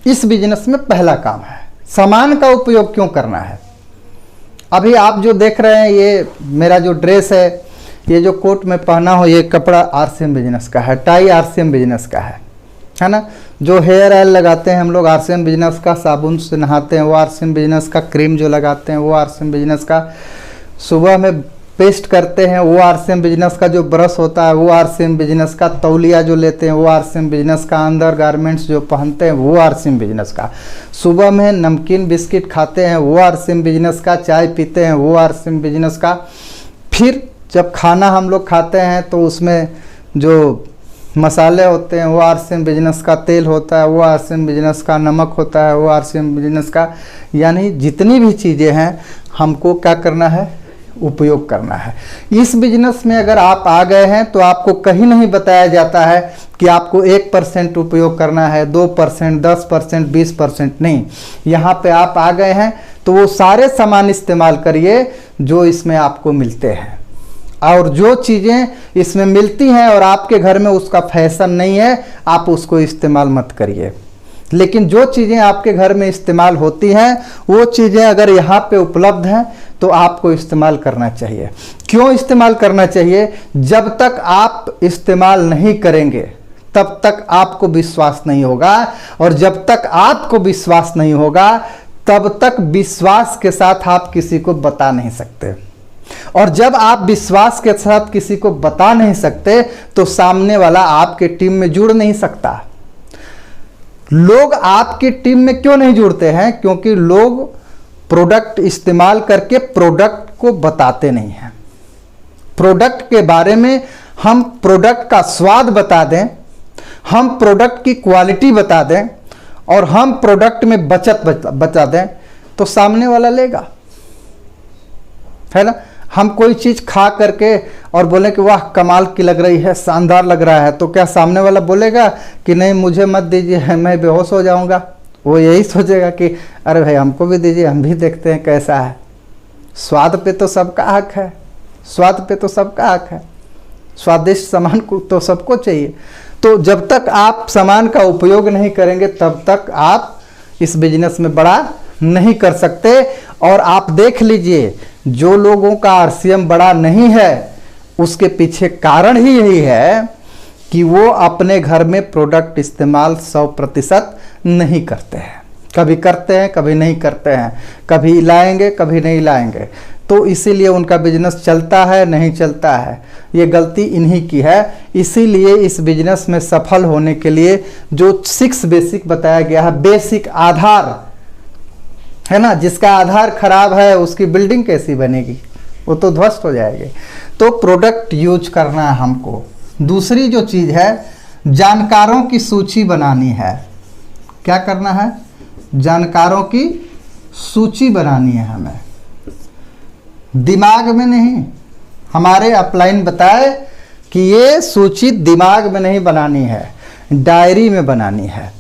इस बिजनेस में पहला काम है। सामान का उपयोग क्यों करना है? अभी आप जो देख रहे हैं, ये मेरा जो ड्रेस है, ये जो कोट में पहना हो, ये कपड़ा आरसीएम बिजनेस का है, टाई आरसीएम बिजनेस का है ना। जो हेयर ऑयल लगाते हैं हम लोग आरसीएम बिजनेस का, साबुन से नहाते हैं वो आरसीएम बिजनेस का, क्रीम जो लगाते हैं वो आरसीएम बिजनेस का, सुबह में पेस्ट करते हैं वो आरसीएम बिजनेस का, जो ब्रश होता है वो आरसीएम बिजनेस का, तौलिया जो लेते हैं वो आरसीएम बिजनेस का, अंदर गारमेंट्स जो पहनते हैं वो आरसीएम बिजनेस का, सुबह में नमकीन बिस्किट खाते हैं वो आरसीएम बिजनेस का, चाय पीते हैं वो आरसीएम बिजनेस का, फिर जब खाना हम लोग खाते हैं तो उसमें जो मसाले होते हैं वो आरसीएम बिजनेस का तेल होता है, वो आरसीएम बिजनेस का नमक होता है, वो आरसीएम बिजनेस का, यानी जितनी भी चीज़ें हैं हमको क्या करना है, उपयोग करना है। इस बिजनेस में अगर आप आ गए हैं तो आपको कहीं नहीं बताया जाता है कि आपको 1% उपयोग करना है, 2%, 10%, 20%, नहीं। यहाँ पे आप आ गए हैं तो वो सारे सामान इस्तेमाल करिए जो इसमें आपको मिलते हैं, और जो चीज़ें इसमें मिलती हैं और आपके घर में उसका फैशन नहीं है, आप उसको इस्तेमाल मत करिए। लेकिन जो चीज़ें आपके घर में इस्तेमाल होती हैं वो चीज़ें अगर यहाँ पे उपलब्ध हैं तो आपको इस्तेमाल करना चाहिए। क्यों इस्तेमाल करना चाहिए? जब तक आप इस्तेमाल नहीं करेंगे तब तक आपको विश्वास नहीं होगा, और जब तक आपको विश्वास नहीं होगा तब तक विश्वास के साथ आप किसी को बता नहीं सकते, और जब आप विश्वास के साथ किसी को बता नहीं सकते तो सामने वाला आपके टीम में जुड़ नहीं सकता। लोग आपकी टीम में क्यों नहीं जुड़ते हैं? क्योंकि लोग प्रोडक्ट इस्तेमाल करके प्रोडक्ट को बताते नहीं हैं। प्रोडक्ट के बारे में हम प्रोडक्ट का स्वाद बता दें, हम प्रोडक्ट की क्वालिटी बता दें, और हम प्रोडक्ट में बचत बता दें तो सामने वाला लेगा, है ना। हम कोई चीज़ खा करके और बोले कि वाह कमाल की लग रही है, शानदार लग रहा है, तो क्या सामने वाला बोलेगा कि नहीं मुझे मत दीजिए, मैं बेहोश हो जाऊंगा? वो यही सोचेगा कि अरे भाई हमको भी दीजिए, हम भी देखते हैं कैसा है। स्वाद पे तो सबका हक है, स्वाद पे तो सबका हक है, स्वादिष्ट सामान को तो सबको चाहिए। तो जब तक आप सामान का उपयोग नहीं करेंगे तब तक आप इस बिजनेस में बड़ा नहीं कर सकते। और आप देख लीजिए, जो लोगों का आरसीएम बड़ा नहीं है उसके पीछे कारण ही यही है कि वो अपने घर में प्रोडक्ट इस्तेमाल 100% नहीं करते हैं। कभी करते हैं, कभी नहीं करते हैं, कभी लाएंगे, कभी नहीं लाएंगे, तो इसीलिए उनका बिजनेस चलता है नहीं चलता है। ये गलती इन्हीं की है। इसीलिए इस बिजनेस में सफल होने के लिए जो 6 बेसिक बताया गया है, बेसिक आधार है ना, जिसका आधार खराब है उसकी बिल्डिंग कैसी बनेगी, वो तो ध्वस्त हो जाएगी। तो प्रोडक्ट यूज करना है हमको। दूसरी जो चीज़ है, जानकारों की सूची बनानी है। क्या करना है? जानकारों की सूची बनानी है हमें, दिमाग में नहीं। हमारे अपलाइन बताए कि ये सूची दिमाग में नहीं बनानी है, डायरी में बनानी है।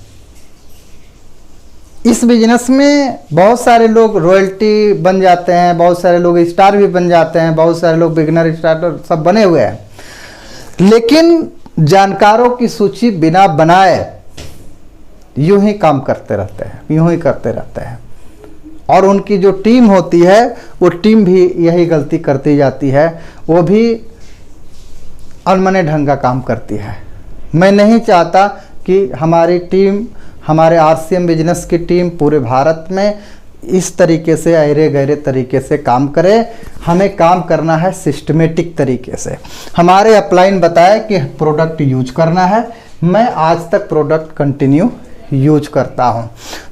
इस बिजनेस में बहुत सारे लोग रॉयल्टी बन जाते हैं, बहुत सारे लोग स्टार भी बन जाते हैं, बहुत सारे लोग बिगनर स्टार्टर सब बने हुए हैं, लेकिन जानकारों की सूची बिना बनाए यूं ही काम करते रहते हैं, यूं ही करते रहते हैं। और उनकी जो टीम होती है वो टीम भी यही गलती करती जाती है, वो भी अनमने ढंग का काम करती है। मैं नहीं चाहता कि हमारी टीम, हमारे आरसीएम बिजनेस की टीम पूरे भारत में इस तरीके से अहरे गहरे तरीके से काम करे। हमें काम करना है सिस्टमेटिक तरीके से। हमारे अपलाइन बताए कि प्रोडक्ट यूज करना है, मैं आज तक प्रोडक्ट कंटिन्यू यूज करता हूँ।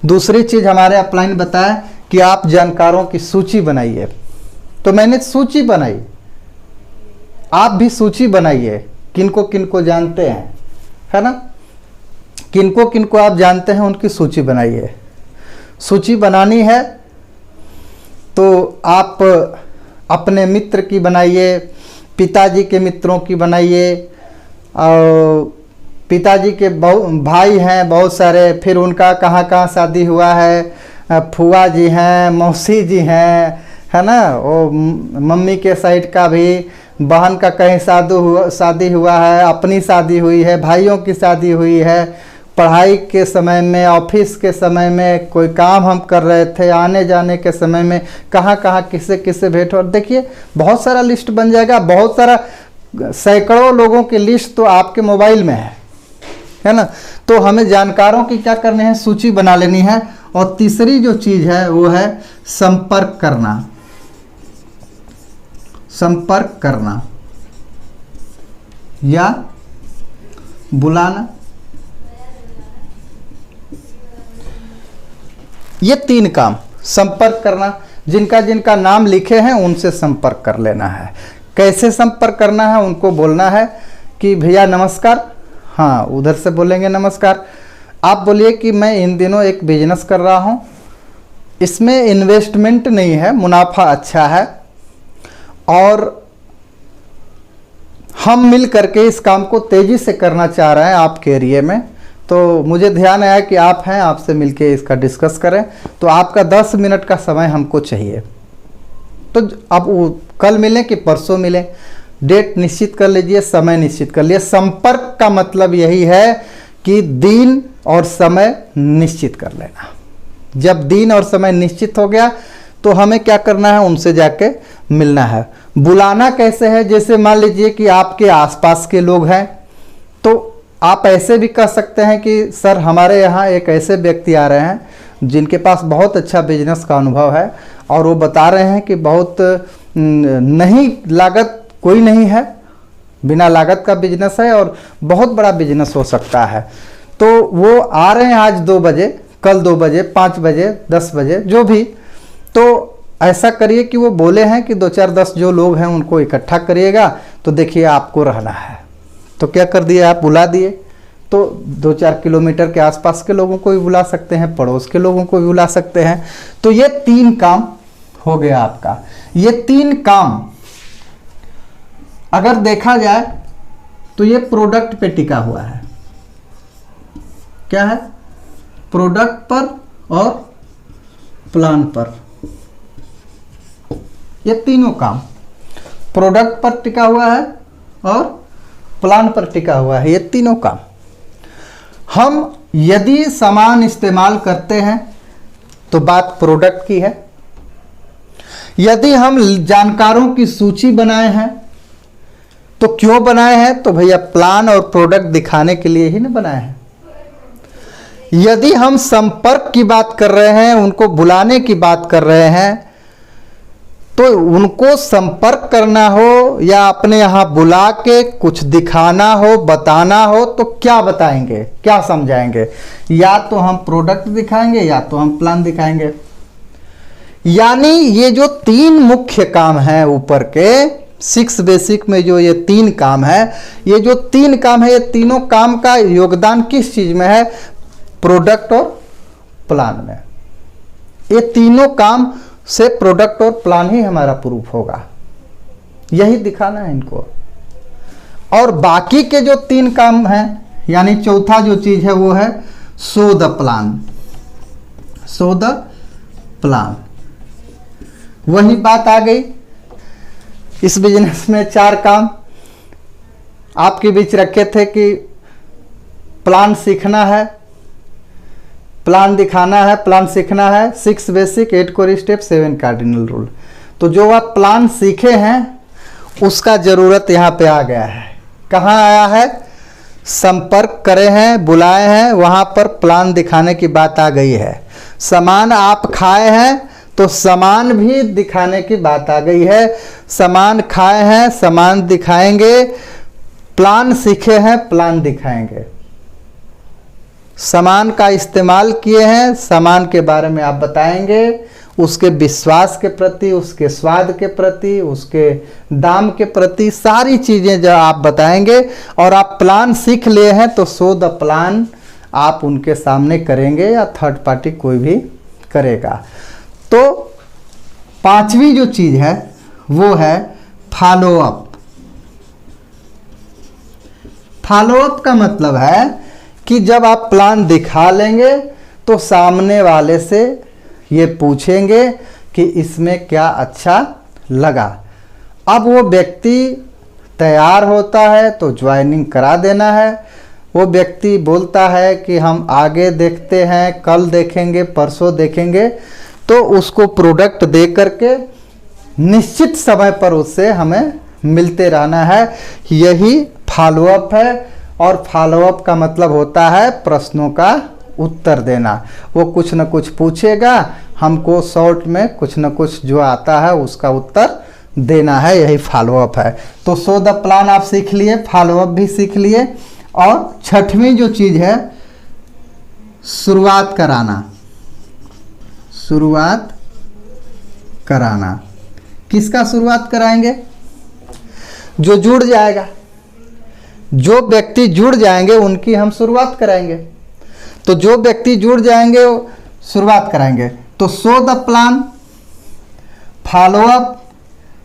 दूसरी चीज़ हमारे अपलाइन बताए कि आप जानकारों की सूची बनाइए, तो मैंने सूची बनाई, आप भी सूची बनाइए, किनको किनको जानते हैं, है ना, किनको किनको आप जानते हैं उनकी सूची बनाइए। सूची बनानी है तो आप अपने मित्र की बनाइए, पिताजी के मित्रों की बनाइए, और पिताजी के भाई हैं बहुत सारे, फिर उनका कहाँ कहाँ शादी हुआ है, फुआ जी हैं, मौसी जी हैं, है ना, वो मम्मी के साइड का भी, बहन का कहीं शादी हुआ है, अपनी शादी हुई है, भाइयों की शादी हुई है, पढ़ाई के समय में, ऑफिस के समय में, कोई काम हम कर रहे थे, आने जाने के समय में कहाँ कहाँ किससे किससे भेंट हो। देखिए बहुत सारा लिस्ट बन जाएगा, बहुत सारा, सैकड़ों लोगों की लिस्ट तो आपके मोबाइल में है ना। तो हमें जानकारों की क्या करनी है, सूची बना लेनी है। और तीसरी जो चीज़ है वो है संपर्क करना। संपर्क करना या बुलाना, ये 3 काम। संपर्क करना, जिनका जिनका नाम लिखे हैं उनसे संपर्क कर लेना है। कैसे संपर्क करना है, उनको बोलना है कि भैया नमस्कार, हाँ उधर से बोलेंगे नमस्कार। आप बोलिए कि मैं इन दिनों एक बिजनेस कर रहा हूँ, इसमें इन्वेस्टमेंट नहीं है, मुनाफा अच्छा है और हम मिल करके इस काम को तेज़ी से करना चाह रहे हैं आपके एरिए में, तो मुझे ध्यान आया कि आप हैं, आपसे मिलके इसका डिस्कस करें, तो आपका 10 मिनट का समय हमको चाहिए। तो अब कल मिलें कि परसों मिलें, डेट निश्चित कर लीजिए, समय निश्चित कर लीजिए। संपर्क का मतलब यही है कि दिन और समय निश्चित कर लेना। जब दिन और समय निश्चित हो गया तो हमें क्या करना है, उनसे जाके मिलना है। बुलाना कैसे है, जैसे मान लीजिए कि आपके आसपास के लोग हैं, तो आप ऐसे भी कह सकते हैं कि सर हमारे यहाँ एक ऐसे व्यक्ति आ रहे हैं जिनके पास बहुत अच्छा बिजनेस का अनुभव है और वो बता रहे हैं कि बहुत नहीं लागत कोई नहीं है, बिना लागत का बिजनेस है और बहुत बड़ा बिजनेस हो सकता है। तो वो आ रहे हैं आज 2 बजे, कल 2 बजे, 5 बजे, 10 बजे, जो भी। तो ऐसा करिए कि वो बोले हैं कि 2-4-10 जो लोग हैं उनको इकट्ठा करिएगा, तो देखिए आपको रहना है। तो क्या कर दिए, आप बुला दिए। तो 2-4 किलोमीटर के आसपास के लोगों को भी बुला सकते हैं, पड़ोस के लोगों को भी बुला सकते हैं। तो ये 3 काम हो गया आपका। ये 3 काम अगर देखा जाए तो ये प्रोडक्ट पे टिका हुआ है। क्या है, प्रोडक्ट पर और प्लान पर। ये तीनों काम प्रोडक्ट पर टिका हुआ है और प्लान पर टिका हुआ है। ये तीनों काम हम यदि सामान इस्तेमाल करते हैं तो बात प्रोडक्ट की है। यदि हम जानकारों की सूची बनाए हैं तो क्यों बनाए हैं, तो भैया प्लान और प्रोडक्ट दिखाने के लिए ही ना बनाए हैं। यदि हम संपर्क की बात कर रहे हैं, उनको बुलाने की बात कर रहे हैं, तो उनको संपर्क करना हो या अपने यहाँ बुला के कुछ दिखाना हो, बताना हो, तो क्या बताएंगे, क्या समझाएंगे? या तो हम प्रोडक्ट दिखाएंगे या तो हम प्लान दिखाएंगे। यानी ये जो 3 मुख्य काम हैं ऊपर के 6 बेसिक में, जो ये 3 काम है, ये जो 3 काम है, ये तीनों काम का योगदान किस चीज में है? प्रोडक्ट और प्लान में। ये तीनों काम से प्रोडक्ट और प्लान ही हमारा प्रूफ होगा, यही दिखाना है इनको। और बाकी के जो 3 काम हैं, यानी चौथा जो चीज है वो है show the plan. Show the plan, वही बात आ गई। इस बिजनेस में 4 काम आपके बीच रखे थे कि प्लान सीखना है, प्लान दिखाना है, प्लान सीखना है। 6 basic, 8 core step, 7 cardinal rule. तो जो आप प्लान सीखे हैं उसका ज़रूरत यहाँ पे आ गया है। कहाँ आया है? संपर्क करे हैं, बुलाए हैं, वहाँ पर प्लान दिखाने की बात आ गई है। सामान आप खाए हैं तो सामान भी दिखाने की बात आ गई है। सामान खाए हैं, सामान दिखाएंगे। प्लान सीखे हैं, प्लान दिखाएंगे। सामान का इस्तेमाल किए हैं, सामान के बारे में आप बताएंगे, उसके विश्वास के प्रति, उसके स्वाद के प्रति, उसके दाम के प्रति, सारी चीज़ें जो आप बताएंगे। और आप प्लान सीख लिए हैं तो शो द प्लान आप उनके सामने करेंगे या थर्ड पार्टी कोई भी करेगा। तो 5वीं जो चीज़ है वो है फॉलोअप। फॉलोअप का मतलब है कि जब आप प्लान दिखा लेंगे तो सामने वाले से ये पूछेंगे कि इसमें क्या अच्छा लगा। अब वो व्यक्ति तैयार होता है तो ज्वाइनिंग करा देना है। वो व्यक्ति बोलता है कि हम आगे देखते हैं, कल देखेंगे, परसों देखेंगे, तो उसको प्रोडक्ट दे करके निश्चित समय पर उससे हमें मिलते रहना है। यही फॉलोअप है। और फॉलोअप का मतलब होता है प्रश्नों का उत्तर देना। वो कुछ न कुछ पूछेगा, हमको शॉर्ट में कुछ न कुछ जो आता है उसका उत्तर देना है, यही फॉलोअप है। तो शो द प्लान आप सीख लिए, फॉलोअप भी सीख लिए। और 6वीं जो चीज़ है शुरुआत कराना। शुरुआत कराना, किसका शुरुआत कराएंगे? जो जुड़ जाएगा, जो व्यक्ति जुड़ जाएंगे उनकी हम शुरुआत कराएंगे। तो जो व्यक्ति जुड़ जाएंगे वो शुरुआत कराएंगे। तो शो द प्लान, फॉलोअप,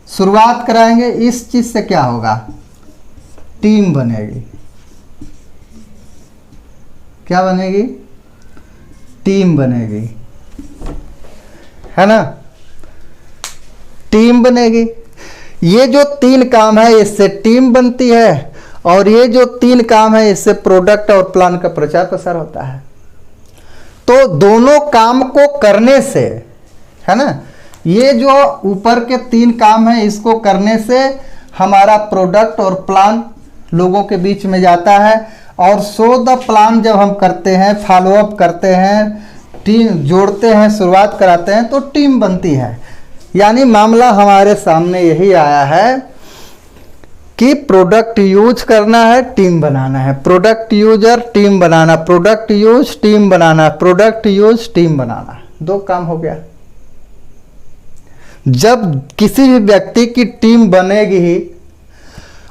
शुरुआत कराएंगे। इस चीज से क्या होगा, टीम बनेगी। क्या बनेगी, टीम बनेगी, है ना, टीम बनेगी। ये जो 3 काम है इससे टीम बनती है, और ये जो 3 काम है इससे प्रोडक्ट और प्लान का प्रचार प्रसार होता है। तो दोनों काम को करने से, है ना, ये जो ऊपर के 3 काम है इसको करने से हमारा प्रोडक्ट और प्लान लोगों के बीच में जाता है। और शो द प्लान जब हम करते हैं, फॉलोअप करते हैं, टीम जोड़ते हैं, शुरुआत कराते हैं, तो टीम बनती है। यानी मामला हमारे सामने यही आया है कि प्रोडक्ट यूज करना है, टीम बनाना है। प्रोडक्ट यूजर, टीम बनाना, प्रोडक्ट यूज, टीम बनाना, प्रोडक्ट यूज, टीम बनाना, 2 काम हो गया। जब किसी भी व्यक्ति की टीम बनेगी ही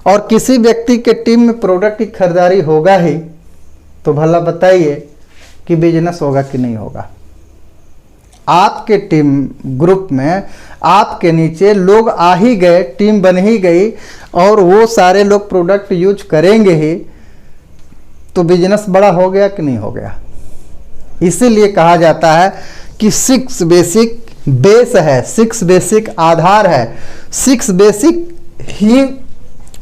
और किसी व्यक्ति के टीम में प्रोडक्ट की खरीदारी होगा ही, तो भला बताइए कि बिजनेस होगा कि नहीं होगा। आपके टीम ग्रुप में आपके नीचे लोग आ ही गए, टीम बन ही गई, और वो सारे लोग प्रोडक्ट यूज करेंगे ही, तो बिजनेस बड़ा हो गया कि नहीं हो गया। इसीलिए कहा जाता है कि 6 बेसिक बेस है, 6 बेसिक आधार है, 6 बेसिक ही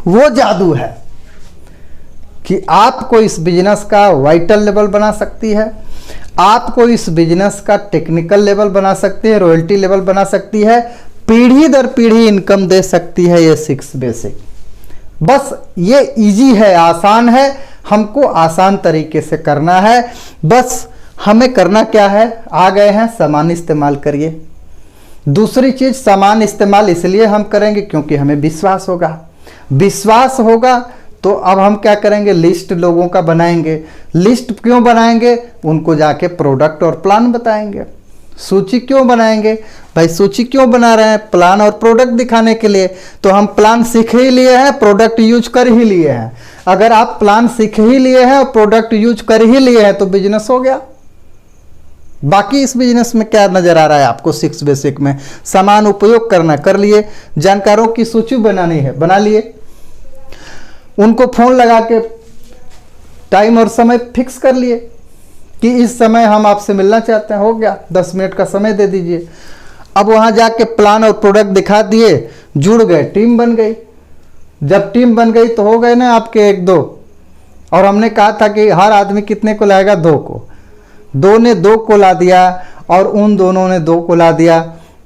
वो जादू है कि आपको इस बिजनेस का वाइटल लेवल बना सकती है, आपको इस बिजनेस का टेक्निकल लेवल बना सकती है, रॉयल्टी लेवल बना सकती है, पीढ़ी दर पीढ़ी इनकम दे सकती है। ये 6 बेसिक, बस ये इजी है, आसान है, हमको आसान तरीके से करना है। बस हमें करना क्या है, आ गए हैं, सामान इस्तेमाल करिए। दूसरी चीज, सामान इस्तेमाल इसलिए हम करेंगे क्योंकि हमें विश्वास होगा। विश्वास होगा तो अब हम क्या करेंगे, लिस्ट लोगों का बनाएंगे। लिस्ट क्यों बनाएंगे, उनको जाके प्रोडक्ट और प्लान बताएंगे। सूची क्यों बनाएंगे भाई, सूची क्यों बना रहे हैं, प्लान और प्रोडक्ट दिखाने के लिए। तो हम प्लान सीख ही लिए हैं, प्रोडक्ट यूज कर ही लिए हैं। अगर आप प्लान सीख ही लिए हैं और प्रोडक्ट यूज कर ही लिए हैं तो बिजनेस हो गया। बाकी इस बिजनेस में क्या नजर आ रहा है आपको, 6 बेसिक में सामान उपयोग करना कर लिए, जानकारों की सूची बनानी है बना लिए, उनको फोन लगा के टाइम और समय फिक्स कर लिए कि इस समय हम आपसे मिलना चाहते हैं, हो गया, 10 मिनट का समय दे दीजिए। अब वहां जाके प्लान और प्रोडक्ट दिखा दिए, जुड़ गए, टीम बन गई। जब टीम बन गई तो हो गए ना आपके 1-2, और हमने कहा था कि हर आदमी कितने को लाएगा, 2 को। 2 ने 2 को ला दिया और उन दोनों ने 2 को ला दिया,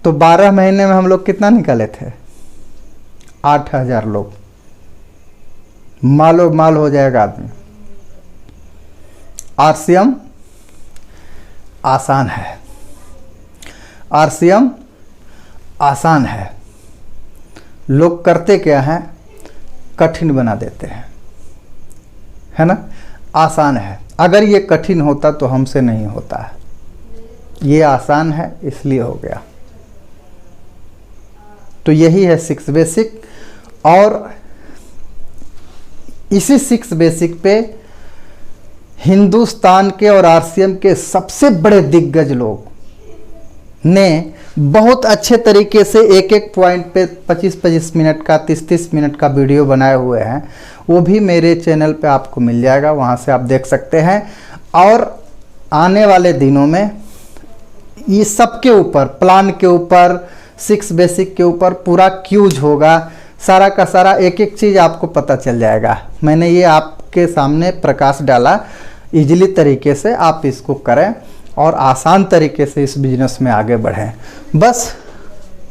तो 12 महीने में हम लोग कितना निकाले थे, 8000 लोग। मालो माल हो जाएगा आदमी। आरसीएम आसान है, आरसीएम आसान है। लोग करते क्या हैं, कठिन बना देते हैं, है ना। आसान है, अगर ये कठिन होता तो हमसे नहीं होता है। ये आसान है इसलिए हो गया। तो यही है 6 बेसिक, और इसी 6 बेसिक पे हिंदुस्तान के और आरसीएम के सबसे बड़े दिग्गज लोग ने बहुत अच्छे तरीके से एक एक पॉइंट पे 25-25 मिनट का, 30-30 मिनट का वीडियो बनाए हुए हैं। वो भी मेरे चैनल पे आपको मिल जाएगा, वहाँ से आप देख सकते हैं। और आने वाले दिनों में ये सब के ऊपर, प्लान के ऊपर, 6 बेसिक के ऊपर पूरा क्यूज होगा। सारा का सारा एक एक चीज़ आपको पता चल जाएगा। मैंने ये आपके सामने प्रकाश डाला, इजीली तरीके से आप इसको करें और आसान तरीके से इस बिजनेस में आगे बढ़ें। बस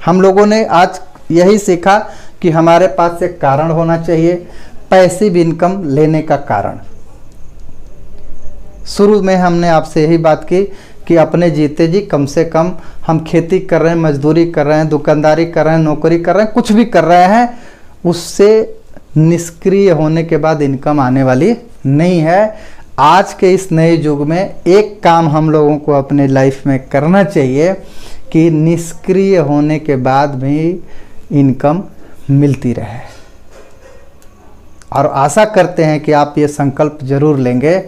हम लोगों ने आज यही सीखा कि हमारे पास एक कारण होना चाहिए, पैसिव इनकम लेने का कारण। शुरू में हमने आपसे यही बात की कि अपने जीते जी कम से कम हम खेती कर रहे हैं, मजदूरी कर रहे हैं, दुकानदारी कर रहे हैं, नौकरी कर रहे हैं, कुछ भी कर रहे हैं, उससे निष्क्रिय होने के बाद इनकम आने वाली नहीं है। आज के इस नए युग में एक काम हम लोगों को अपने लाइफ में करना चाहिए कि निष्क्रिय होने के बाद भी इनकम मिलती रहे। और आशा करते हैं कि आप ये संकल्प जरूर लेंगे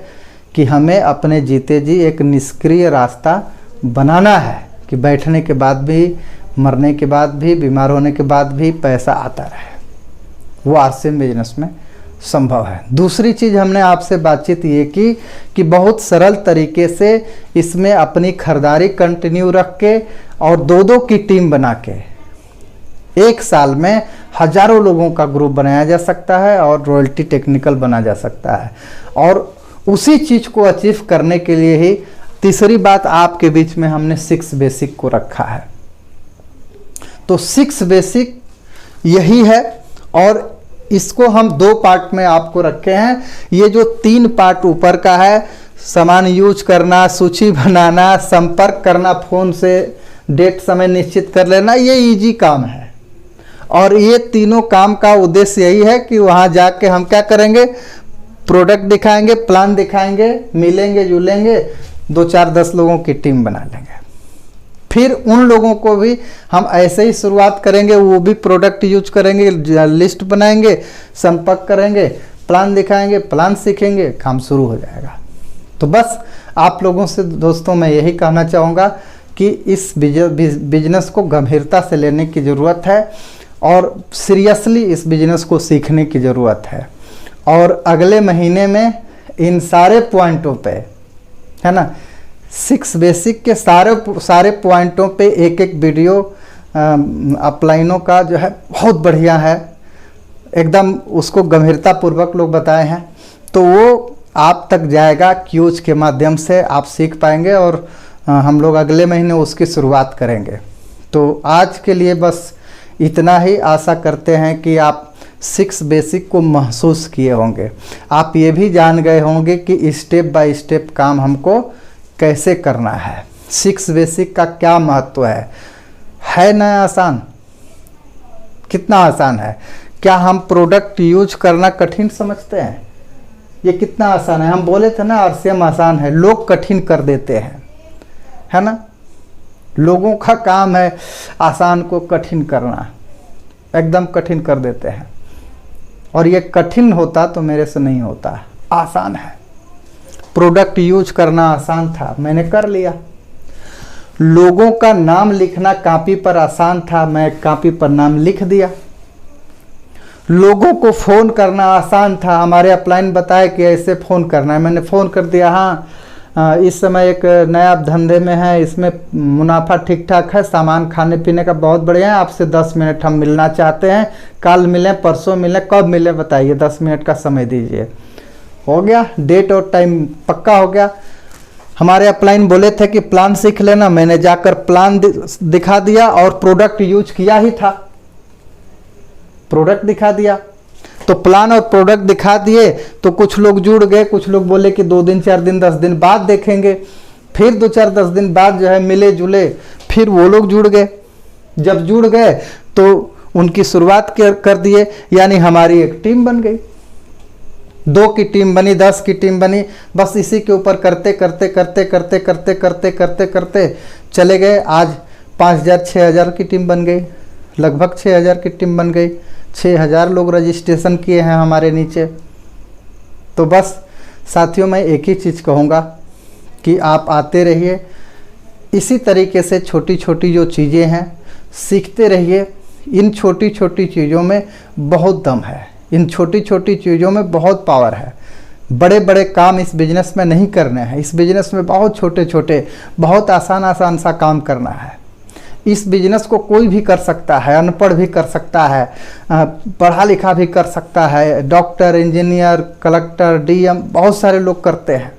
कि हमें अपने जीते जी एक निष्क्रिय रास्ता बनाना है कि बैठने के बाद भी, मरने के बाद भी, बीमार होने के बाद भी पैसा आता रहे। वो आरसीएम बिजनेस में संभव है। दूसरी चीज़ हमने आपसे बातचीत ये की कि बहुत सरल तरीके से इसमें अपनी खरीदारी कंटिन्यू रख के और 2-2 की टीम बना के एक साल में हजारों लोगों का ग्रुप बनाया जा सकता है और रॉयल्टी टेक्निकल बना जा सकता है। और उसी चीज़ को अचीव करने के लिए ही तीसरी बात आपके बीच में हमने 6 बेसिक को रखा है। तो 6 बेसिक यही है और इसको हम 2 पार्ट में आपको रखे हैं। ये जो 3 पार्ट ऊपर का है, सामान यूज करना, सूची बनाना, संपर्क करना, फोन से डेट समय निश्चित कर लेना, ये इजी काम है। और ये तीनों काम का उद्देश्य यही है कि वहाँ जाके हम क्या करेंगे, प्रोडक्ट दिखाएंगे, प्लान दिखाएंगे, मिलेंगे जुलेंगे, 2-4-10 लोगों की टीम बना लेंगे। फिर उन लोगों को भी हम ऐसे ही शुरुआत करेंगे, वो भी प्रोडक्ट यूज करेंगे, लिस्ट बनाएंगे, संपर्क करेंगे, प्लान दिखाएंगे, प्लान सीखेंगे, काम शुरू हो जाएगा। तो बस आप लोगों से दोस्तों मैं यही कहना चाहूँगा कि इस बिजनेस को गंभीरता से लेने की ज़रूरत है और सीरियसली इस बिजनेस को सीखने की ज़रूरत है। और अगले महीने में इन सारे पॉइंटों पे, है ना, 6 बेसिक के सारे पॉइंटों पे एक वीडियो अपलाइनों का जो है बहुत बढ़िया है, एकदम उसको गंभीरता पूर्वक लोग बताए हैं। तो वो आप तक जाएगा, क्यूज के माध्यम से आप सीख पाएंगे और हम लोग अगले महीने उसकी शुरुआत करेंगे। तो आज के लिए बस इतना ही। आशा करते हैं कि आप 6 बेसिक को महसूस किए होंगे। आप ये भी जान गए होंगे कि स्टेप बाय स्टेप काम हमको कैसे करना है, 6 बेसिक का क्या महत्व है ना आसान? कितना आसान है? क्या हम प्रोडक्ट यूज करना कठिन समझते हैं? ये कितना आसान है। हम बोले थे ना आरसीएम आसान है, लोग कठिन कर देते हैं, है ना। लोगों का काम है आसान को कठिन करना, एकदम कठिन कर देते हैं। और ये कठिन होता तो मेरे से नहीं होता, आसान है। प्रोडक्ट यूज करना आसान था, मैंने कर लिया। लोगों का नाम लिखना कॉपी पर आसान था, मैं कॉपी पर नाम लिख दिया। लोगों को फ़ोन करना आसान था, हमारे अपलाइन बताए कि ऐसे फ़ोन करना है, मैंने फ़ोन कर दिया। हाँ, इस समय एक नया धंधे में है, इसमें मुनाफा ठीक ठाक है, सामान खाने पीने का बहुत बढ़िया है, आपसे 10 मिनट हम मिलना चाहते हैं, कल मिलें, परसों मिलें, कब मिलें बताइए, 10 मिनट का समय दीजिए। हो गया, डेट और टाइम पक्का हो गया। हमारे अपलाइन बोले थे कि प्लान सीख लेना, मैंने जाकर प्लान दिखा दिया और प्रोडक्ट यूज किया ही था, प्रोडक्ट दिखा दिया। तो प्लान और प्रोडक्ट दिखा दिए तो कुछ लोग जुड़ गए, कुछ लोग बोले कि 2 दिन 4 दिन 10 दिन बाद देखेंगे। फिर 2-4-10 दिन बाद जो है मिले जुले, फिर वो लोग जुड़ गए। जब जुड़ गए तो उनकी शुरुआत कर दिए, यानी हमारी एक टीम बन गई, 2 की टीम बनी, 10 की टीम बनी। बस इसी के ऊपर करते करते करते करते करते करते करते करते चले गए। आज 5000-6000 की टीम बन गई, लगभग 6000 की टीम बन गई। 6000 लोग रजिस्ट्रेशन किए हैं हमारे नीचे। तो बस साथियों, मैं एक ही चीज़ कहूँगा कि आप आते रहिए, इसी तरीके से छोटी छोटी जो चीज़ें हैं सीखते रहिए। इन छोटी छोटी चीज़ों में बहुत दम है, इन छोटी छोटी चीज़ों में बहुत पावर है। बड़े बड़े काम इस बिज़नेस में नहीं करने हैं, इस बिज़नेस में बहुत छोटे छोटे, बहुत आसान आसान सा काम करना है। इस बिजनेस को कोई भी कर सकता है, अनपढ़ भी कर सकता है, पढ़ा लिखा भी कर सकता है, डॉक्टर, इंजीनियर, कलेक्टर, डीएम, बहुत सारे लोग करते हैं।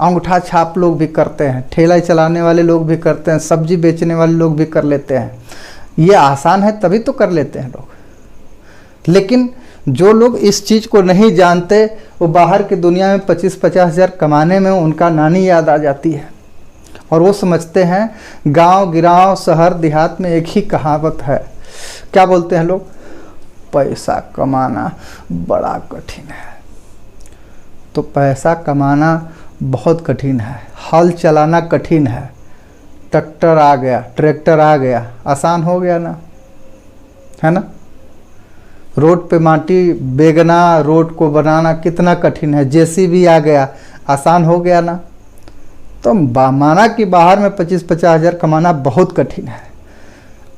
अंगूठा छाप लोग भी करते हैं, ठेला चलाने वाले लोग भी करते हैं, सब्जी बेचने वाले लोग भी कर लेते हैं। ये आसान है तभी तो कर लेते हैं लोग। लेकिन जो लोग इस चीज़ को नहीं जानते, वो बाहर की दुनिया में 25-50 हज़ार कमाने में उनका नानी याद आ जाती है और वो समझते हैं गांव गिराव शहर देहात में एक ही कहावत है, क्या बोलते हैं लोग, पैसा कमाना बड़ा कठिन है। तो पैसा कमाना बहुत कठिन है, हल चलाना कठिन है। ट्रैक्टर आ गया, आसान हो गया ना, है ना। रोड पे माटी बेगना, रोड को बनाना कितना कठिन है। जेसीबी आ गया, आसान हो गया ना। तो माना कि बाहर में 25-50 हज़ार कमाना बहुत कठिन है।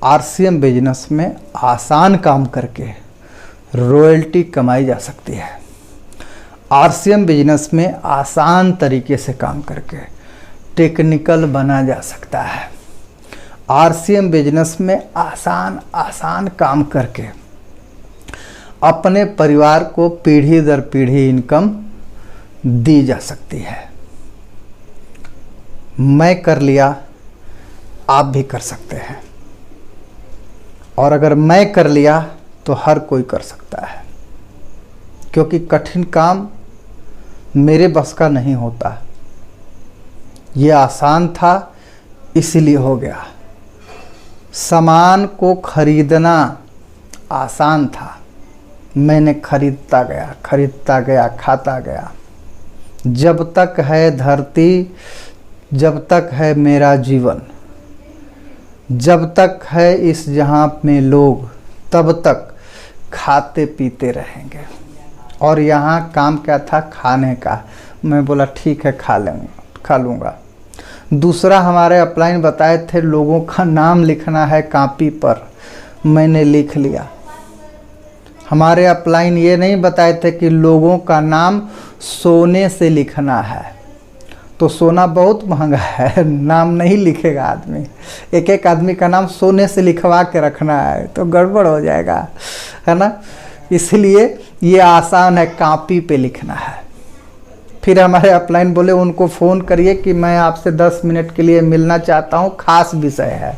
आरसीएम बिजनेस में आसान काम करके रॉयल्टी कमाई जा सकती है। आरसीएम बिजनेस में आसान तरीके से काम करके टेक्निकल बना जा सकता है। आरसीएम बिजनेस में आसान काम करके अपने परिवार को पीढ़ी दर पीढ़ी इनकम दी जा सकती है। मैं कर लिया, आप भी कर सकते हैं। और अगर मैं कर लिया तो हर कोई कर सकता है, क्योंकि कठिन काम मेरे बस का नहीं होता। ये आसान था इसलिए हो गया। सामान को खरीदना आसान था, मैंने खरीदता गया, खाता गया। जब तक है धरती, जब तक है मेरा जीवन, जब तक है इस जहां में लोग, तब तक खाते पीते रहेंगे। और यहाँ काम क्या था? खाने का। मैं बोला ठीक है, खा लूँगा। दूसरा, हमारे अपलाइन बताए थे लोगों का नाम लिखना है कॉपी पर, मैंने लिख लिया। हमारे अपलाइन ये नहीं बताए थे कि लोगों का नाम सोने से लिखना है, तो सोना बहुत महंगा है, नाम नहीं लिखेगा आदमी। एक एक आदमी का नाम सोने से लिखवा के रखना है तो गड़बड़ हो जाएगा, है ना। इसलिए ये आसान है, कॉपी पे लिखना है। फिर हमारे अपलाइन बोले उनको फ़ोन करिए कि मैं आपसे 10 मिनट के लिए मिलना चाहता हूँ, खास विषय है।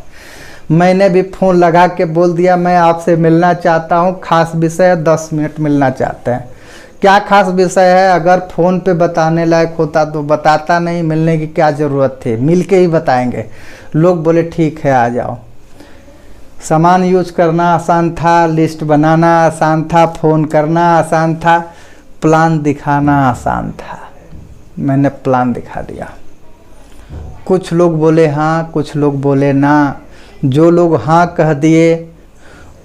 मैंने भी फ़ोन लगा के बोल दिया मैं आपसे मिलना चाहता हूँ, खास विषय है, 10 मिनट मिलना चाहते हैं। क्या खास विषय है? अगर फ़ोन पे बताने लायक होता तो बताता, नहीं, मिलने की क्या ज़रूरत थी, मिल के ही बताएंगे। लोग बोले ठीक है आ जाओ। सामान यूज करना आसान था, लिस्ट बनाना आसान था, फ़ोन करना आसान था, प्लान दिखाना आसान था। मैंने प्लान दिखा दिया। कुछ लोग बोले हाँ, कुछ लोग बोले ना। जो लोग हाँ कह दिए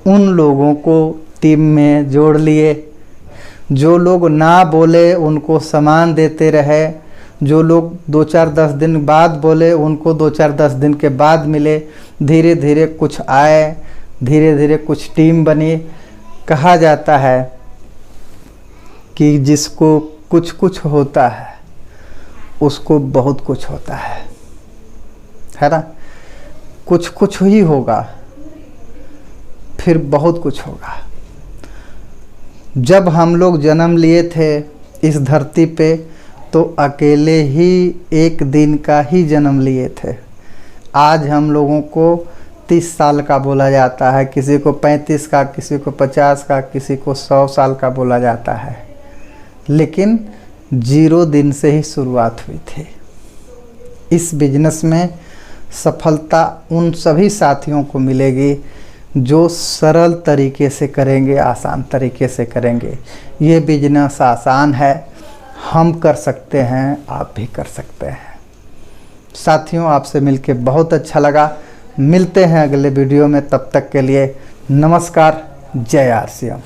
उन लोगों को टीम में जोड़ लिए। जो लोग ना बोले उनको सामान देते रहे। जो लोग 2-4-10 दिन बाद बोले उनको 2-4-10 दिन के बाद मिले। धीरे धीरे कुछ आए, धीरे धीरे कुछ टीम बनी। कहा जाता है कि जिसको कुछ कुछ होता है उसको बहुत कुछ होता है ना। कुछ कुछ ही होगा, फिर बहुत कुछ होगा। जब हम लोग जन्म लिए थे इस धरती पे तो अकेले ही एक दिन का ही जन्म लिए थे। आज हम लोगों को 30 साल का बोला जाता है, किसी को 35 का, किसी को 50 का, किसी को 100 साल का बोला जाता है। लेकिन 0 दिन से ही शुरुआत हुई थी। इस बिजनेस में सफलता उन सभी साथियों को मिलेगी जो सरल तरीके से करेंगे, आसान तरीके से करेंगे। ये बिजनेस आसान है, हम कर सकते हैं, आप भी कर सकते हैं। साथियों, आपसे मिलके बहुत अच्छा लगा। मिलते हैं अगले वीडियो में, तब तक के लिए नमस्कार। जय आरसीएम।